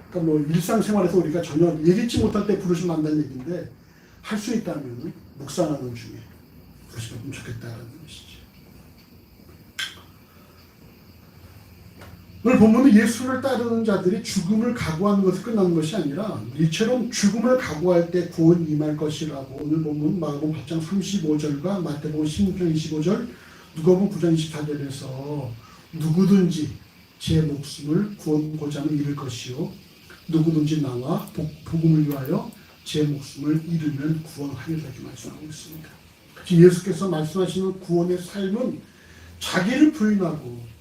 그러니까 뭐 일상생활에서 우리가 전혀 예기치 못할 때 부르심 받는다는 얘기인데, 할 수 있다면 묵상하는 중에 부르심 받으면 좋겠다라는 것이죠. 오늘 본문은 예수를 따르는 자들이 죽음을 각오하는 것을 끝나는 것이 아니라 이처럼 죽음을 각오할 때 구원 임할 것이라고 오늘 본문 마가복음 8장 35절과 마태복음 16장 25절, 누가복음 9장 24절에서 누구든지 제 목숨을 구원고자 하면 잃을 것이요 누구든지 나와 복음을 위하여 제 목숨을 잃으면 구원하리라 이렇게 말씀하고 있습니다. 예수께서 말씀하시는 구원의 삶은 자기를 부인하고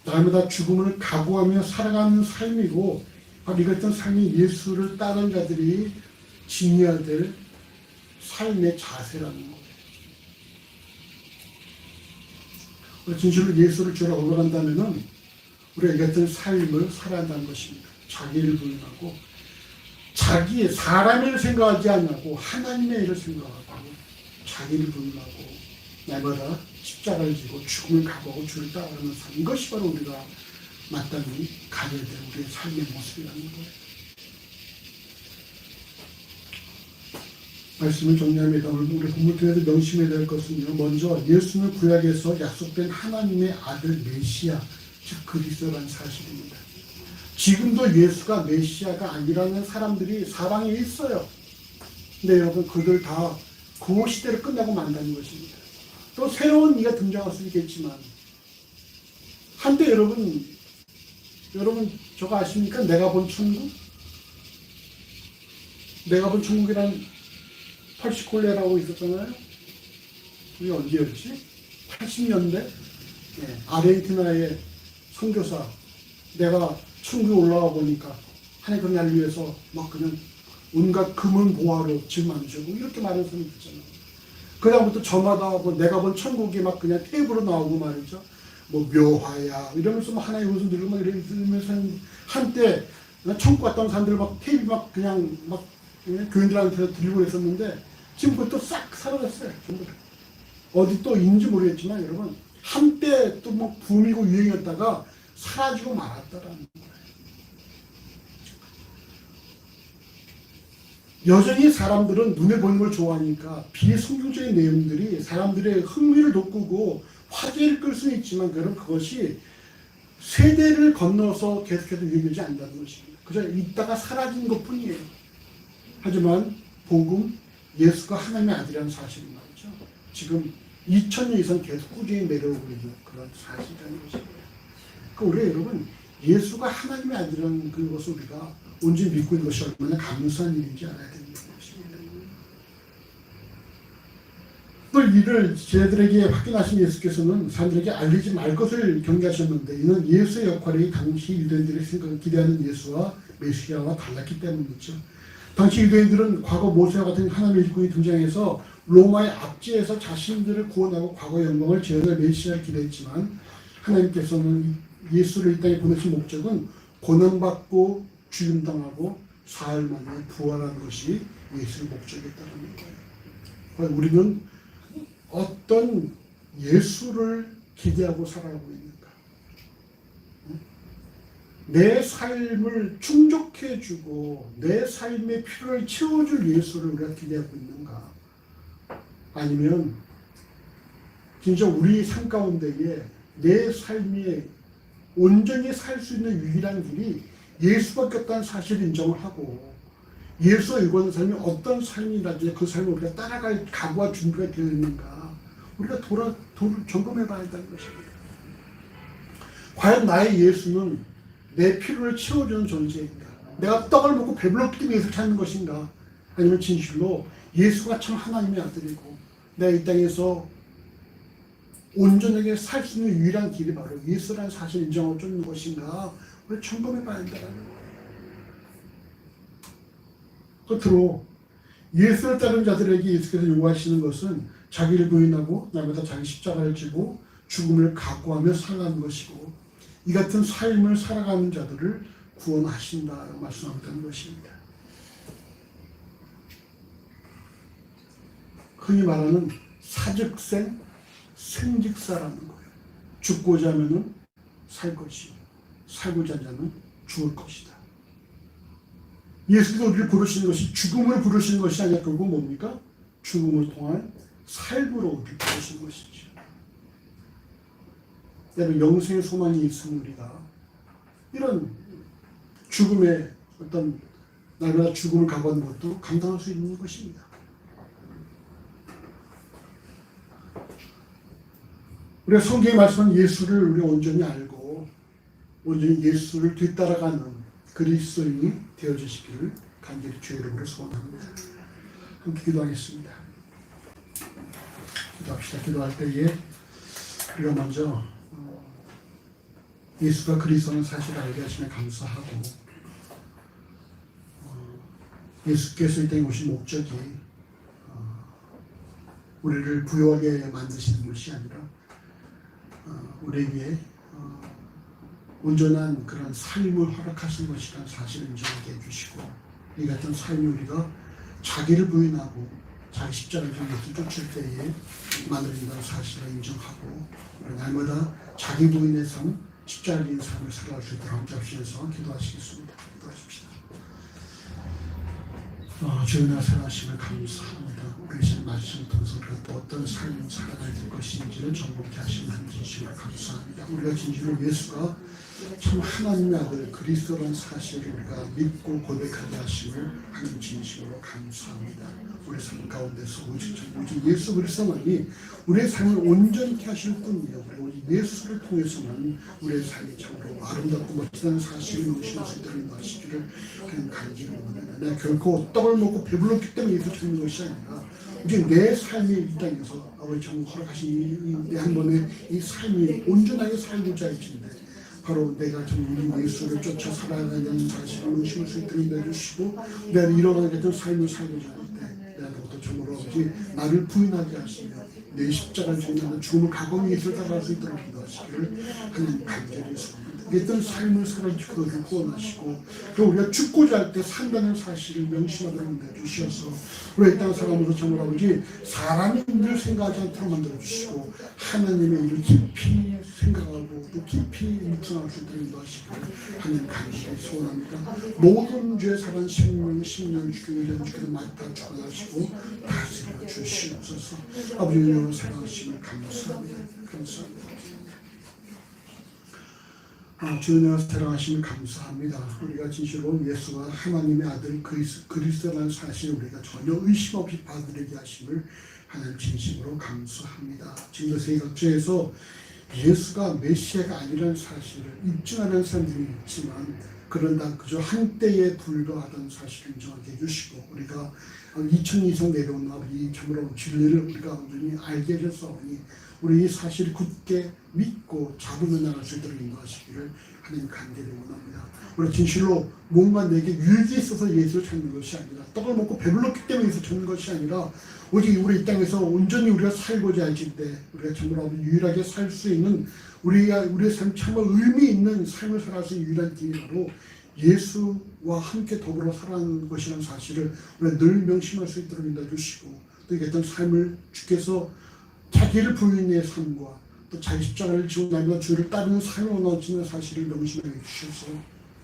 날마다 죽음을 각오하며 살아가는 삶이고, 바로 이같은 삶이 예수를 따르는 자들이 지녀야 될 삶의 자세라는 거예요. 진실로 예수를 주로 얻어간다면은 우리가 이 같은 삶을 살아야 한다는 것입니다. 자기를 부인하고 자기의 사람을 생각하지 않고 하나님의 일을 생각하고 자기를 부인하고 날마다 십자가를 지고 죽음을 각오하고 주를 따라가는 삶, 이것이 바로 우리가 마땅히 가져야 될 우리의 삶의 모습이라는 거예요. 말씀을 정리합니다. 우리 본문 통해서 명심해야 될 것은요, 먼저 예수는 구약에서 약속된 하나님의 아들 메시아, 즉 그리스도라는 사실입니다. 지금도 예수가 메시아가 아니라는 사람들이 사방에 있어요. 근데 여러분, 그들 다 그 시대를 끝나고 만다는 것입니다. 또 새로운 이가 등장할 수 있겠지만, 한때 여러분 저거 아십니까? 내가 본 천국? 내가 본 천국이란 펄시콜레라고 있었잖아요. 그게 언제였지? 80년대? 네, 아르헨티나의 선교사, 내가 천국에 올라가 보니까 하나님 날 위해서 막 그냥 온갖 금은 보화로 집 만들고 이렇게 말하는 사람이 있잖아요. 그다음부터 저마다 뭐 내가 본 천국이 막 그냥 테이프로 나오고 말이죠. 뭐 묘화야 이러면서 막 하나의 웃음 들고 막 이러면서 한때 천국 갔던 사람들 막 테이프 막 그냥 막 교인들한테 들고 있었는데 지금 그것도 싹 사라졌어요. 전부 다. 어디 또 있는지 모르겠지만 여러분 한때 또 뭐 붐이고 유행이었다가 사라지고 말았다라는 거예요. 여전히 사람들은 눈에 보이는 걸 좋아하니까 비성경적인 내용들이 사람들의 흥미를 돋구고 화제를 끌 수는 있지만 그것이 세대를 건너서 계속해서 유행되지 않는다는 것입니다. 그저 있다가 사라진 것뿐이에요. 하지만 복음, 예수가 하나님의 아들이라는 사실은 말이죠. 지금 2000년 이상 계속 꾸준히 내려오고 있는 그런 사실이라는 것입니다. 그러니까 우리 여러분, 예수가 하나님의 아들이라는 그것을 우리가 온전히 믿고 있는 것이 얼마나 감사한 일인지 알아야 되는 것입니다. 또 이를 제자들에게 확인하신 예수께서는 사람들에게 알리지 말 것을 경계하셨는데 이는 예수의 역할이 당시 유대인들이 기대하는 예수와 메시아와 달랐기 때문이죠. 당시 유대인들은 과거 모세와 같은 하나님의 일꾼이 등장해서 로마의 압제에서 자신들을 구원하고 과거의 영광을 재현할 메시아를 기대했지만 하나님께서는 예수를 이 땅에 보내신 목적은 고난받고 죽임당하고 사흘 만에 부활하는 것이 예수의 목적이었다는 거예요. 우리는 어떤 예수를 기대하고 살아가고 있는가? 내 삶을 충족해주고 내 삶의 필요를 채워줄 예수를 우리가 기대하고 있는가? 아니면 진짜 우리 삶 가운데에 내 삶이 온전히 살 수 있는 유일한 길이 예수밖에 없다는 사실을 인정을 하고 예수가 이루는 삶이 어떤 삶이라든지 그 삶을 우리가 따라갈 각오와 준비가 되어 있는가 우리가 점검해 봐야 한다는 것입니다. 과연 나의 예수는 내 필요를 채워주는 존재인가? 내가 떡을 먹고 배불렀기 위해서 찾는 것인가? 아니면 진실로 예수가 참 하나님의 아들이고 내가 이 땅에서 온전하게 살 수 있는 유일한 길이 바로 예수라는 사실을 인정하고 쫓는 것인가? 우리 점검해 봐야 한다는 거예요. 끝으로 예수를 따르는 자들에게 예수께서 요구하시는 것은 자기를 부인하고 날마다 자기 십자가를 지고 죽음을 각오하며 살아가는 것이고 이 같은 삶을 살아가는 자들을 구원하신다고 말씀한다는 것입니다. 흔히 말하는 사즉생, 생직사라는 거예요. 죽고자 하면은 살 것이요, 살고자 하면 죽을 것이다. 예수께서 우리를 부르시는 것이 죽음을 부르시는 것이 아니라 결국 뭡니까? 죽음을 통한 삶으로 우리를 부르시는 것이죠. 여러분 영생의 소망이 있으면 우리가 이런 죽음의 어떤 날마다 죽음을 각오하는 것도 감당할 수 있는 것입니다. 우리가 성경에 말씀한 예수를 우리가 온전히 알고 온전히 예수를 뒤따라가는 그리스도인이 되어주시기를 간절히 주의 이름으로 소원합니다. 함께 기도하겠습니다. 기도합시다. 기도할 때에 우리가 먼저 예수가 그리스도는 사실을 알게 하시면 감사하고 예수께서 이 땅에 오신 목적이 우리를 부유하게 만드시는 것이 아니라 우리에게 온전한 그런 삶을 허락하신 것이라는 사실을 인정하게 해주시고, 이 같은 삶이 우리가 자기를 부인하고 자기 십자가를 예수 쫓을 때에 만들어진다는 사실을 인정하고, 날마다 자기 부인의 삶, 십자가를 지닌 삶을 살아갈 수 있도록 함께 하시면서 기도하시겠습니다. 기도하십시다. 주님의 사랑하심을 감사합니다. 그리신 말씀 통해서 우리가 또 어떤 삶을 살아가야 될 것인지를 정복케 하신 하나님 진심으로 감사합니다. 우리가 진실로 예수가 참 하나님의 아들 그리스도라는 사실을 우리가 믿고 고백하게 하심을 하나님 진심으로 감사합니다. 우리 삶 가운데서 오직 예수 그리스도만이 우리의 삶을 온전케 하실 뿐이요, 오직 예수를 통해서만 우리의 삶이 참으로 아름답고 멋지다는 사실을 명심할 수 있도록 인도하시기를 하나님 간절히 원합니다. 내가 결코 떡을 먹고 배불렀기 때문에 예수 찾는 것이 아니라 이제 내 삶이 이 땅에서 아버지 참 허락하신 이 한 번의 이 삶이 온전하게 살고자 하신데, 바로 내가 좀 예수를 쫓아 살아가는 사실을 의심할 수 있도록 해주시고, 내가 일어나게 된 삶을 살고자 할 때 내가 그것도 참으로 아버지 나를 부인하게 하시며 내 십자가를 지는 죽음을 각오하며 예수를 따라갈 수 있도록 인도하시기를 하나님 간절히 소원합니다. 어떤 삶을 살아주고 그것을 구원하시고, 또 우리가 죽고자 할 때 산다는 사실을 명심하도록 해주셔서 우리 이 땅 사람으로 정말 아버지 사람의 일을 생각하지 않도록 만들어주시고, 하나님의 일을 깊이 생각하고 또 깊이 묵상할 수 있도록 인도하시기를 하나님 간절히 소원합니다. 모든 죄 사랑 생명 신령 주기를 연주기를 맞다 축원하시고 다스려 주시옵소서. 아버지의 사랑하심을 감사합니다. 감사합니다. 주님의 사랑하심을 감사합니다. 우리가 진실로 예수가 하나님의 아들 그리스도라는 사실을 우리가 전혀 의심 없이 받아들이게 하심을 하나님 진심으로 감사합니다. 지금 세계각처에서 예수가 메시아가 아니라는 사실을 입증하는 사람들이 있지만, 그러나 그저 한때에 불과하다는 사실을 인정하게 해주시고, 우리가 2000년 이상 내려온 이 참으로 진리를 우리가 온전히 알게 되었사오니 우리 이 사실을 굳게 믿고 잡으며 나갈 수 있도록 인도하시기를 하나님 간절히 원합니다. 우리 진실로 뭔가 내게 유익이 있어서 예수를 찾는 것이 아니라, 떡을 먹고 배불렀기 때문에 예수를 찾는 것이 아니라, 오직 우리 이 땅에서 온전히 우리가 살고자 하실 때 우리가 참으로 유일하게 살 수 있는 우리의 삶 참으로 의미 있는 삶을 살아갈 수 있는 유일한 길이 바로 예수와 함께 더불어 살아가는 것이라는 사실을 우리가 늘 명심할 수 있도록 인도해주시고, 또 이게 어떤 삶을 주께서 자기를 부인의 삶과 또 자기 십자가를 지고 나며 주를 따르는 삶을 원하시는 사실을 명심해 주셔서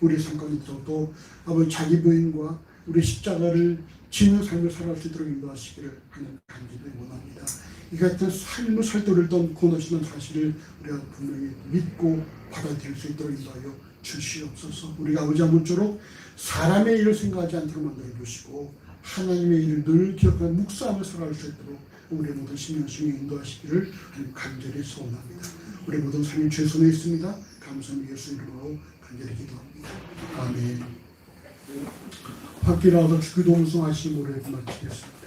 우리 삶 가운데서 또 아버지 자기 부인과 우리 십자가를 지는 삶을 살아갈 수 있도록 인도하시기를 하는 간절히 원합니다. 이 같은 삶을 살 때 우리를 구원하시는 사실을 우리가 분명히 믿고 받아들일 수 있도록 인도하여 주시옵소서. 우리가 아버지 아무쪼록 사람의 일을 생각하지 않도록 만들어 주시고, 하나님의 일을 늘 기억하는 묵상을 살아갈 수 있도록 우리 모든 신령심에 인도하시기를 간절히 소원합니다. 우리 모든 삶이 죄 손에 있습니다. 감사합니다. 예수 이름으로 간절히 기도합니다. 아멘. 밖에 나와서 주기도 음성하신 노래 마치겠습니다.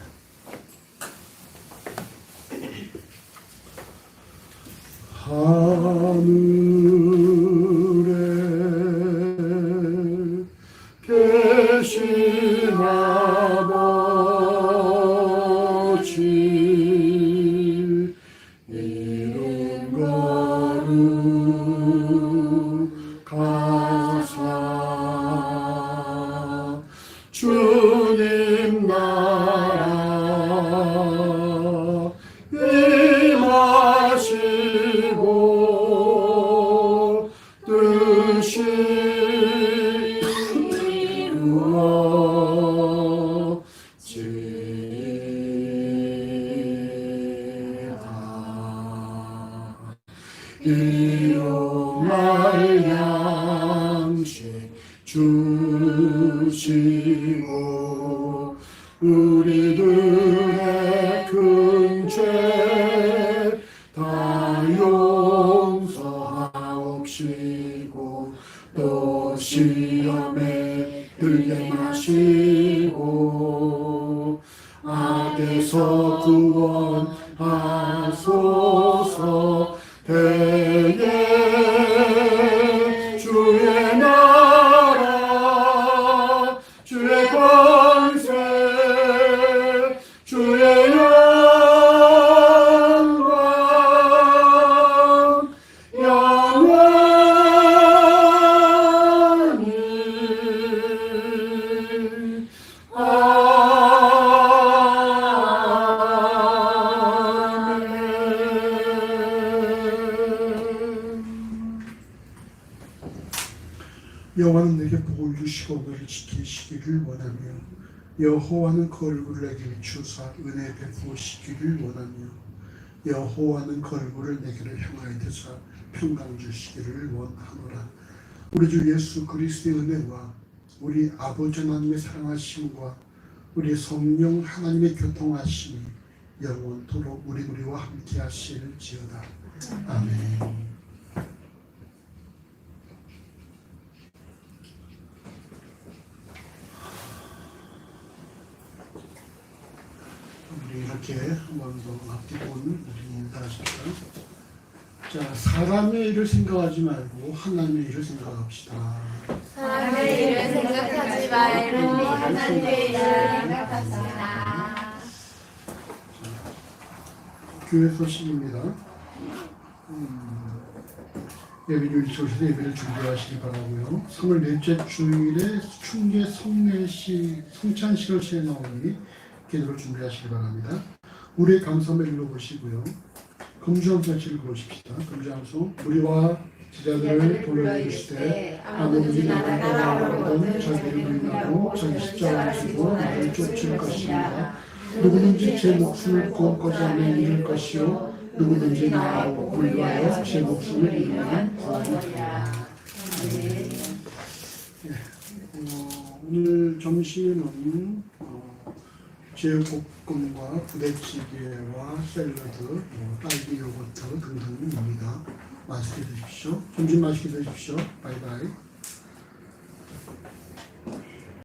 하늘에 계신 아버지, 이름 거룩하사 주님 나라 임하시고 뜻이 일용할 양식 주시고 우리들의 큰 죄 다 용서하옵시고 또 시험에 들게 마시고 악에서 구원하소서. 대개 주의 나라 주의 권세 주의 영광 여호와는 내게 복을 주시고 너를 지키시기를 원하며 여호와는 그 얼굴을 내게 비추사 은혜 베푸시기를 원하며 여호와는 그 얼굴을 내게를 향하여 드사 평강 주시기를 원하노라. 우리 주 예수 그리스도의 은혜와 우리 아버지 하나님의 사랑하심과 우리 성령 하나님의 교통하심이 영원토록 우리와 함께 하실지어다. 아멘. 우리 이렇게 한 번 더 앞뒤본 우리 인사하실까요? 자, 사람의 일을 생각하지 말고 하나님의 일을 생각합시다. 사람의 일을 생각하지 말고 하나님의 일을 생각합시다. 교회 소식입니다. 예배를 주셔서 예배를 준비하시기 바라고요. 3월 넷째 주일에 충계 성찬식을 시행하오니 기도를 준비하시기 바랍니다. 우리의 감사함을 읽어보시고요. 금주함자치를 보십시다. 금주함송 우리와 제자들을 불러주시되 아무든지 나라로거든 자기를 부인하고 자기 십자가를 지고 나를 쫓을 것입니다. 누구든지 제 목숨을 구원하고자 하면 잃을 것이요 누구든지 나하고 불리하여 제 목숨을 잃으면 구원하리라. 오늘 점심은 제육볶음과 부대찌개와 샐러드, 딸기 요거트 등등입니다. 맛있게 드십시오. 점심 맛있게 드십시오. 바이바이.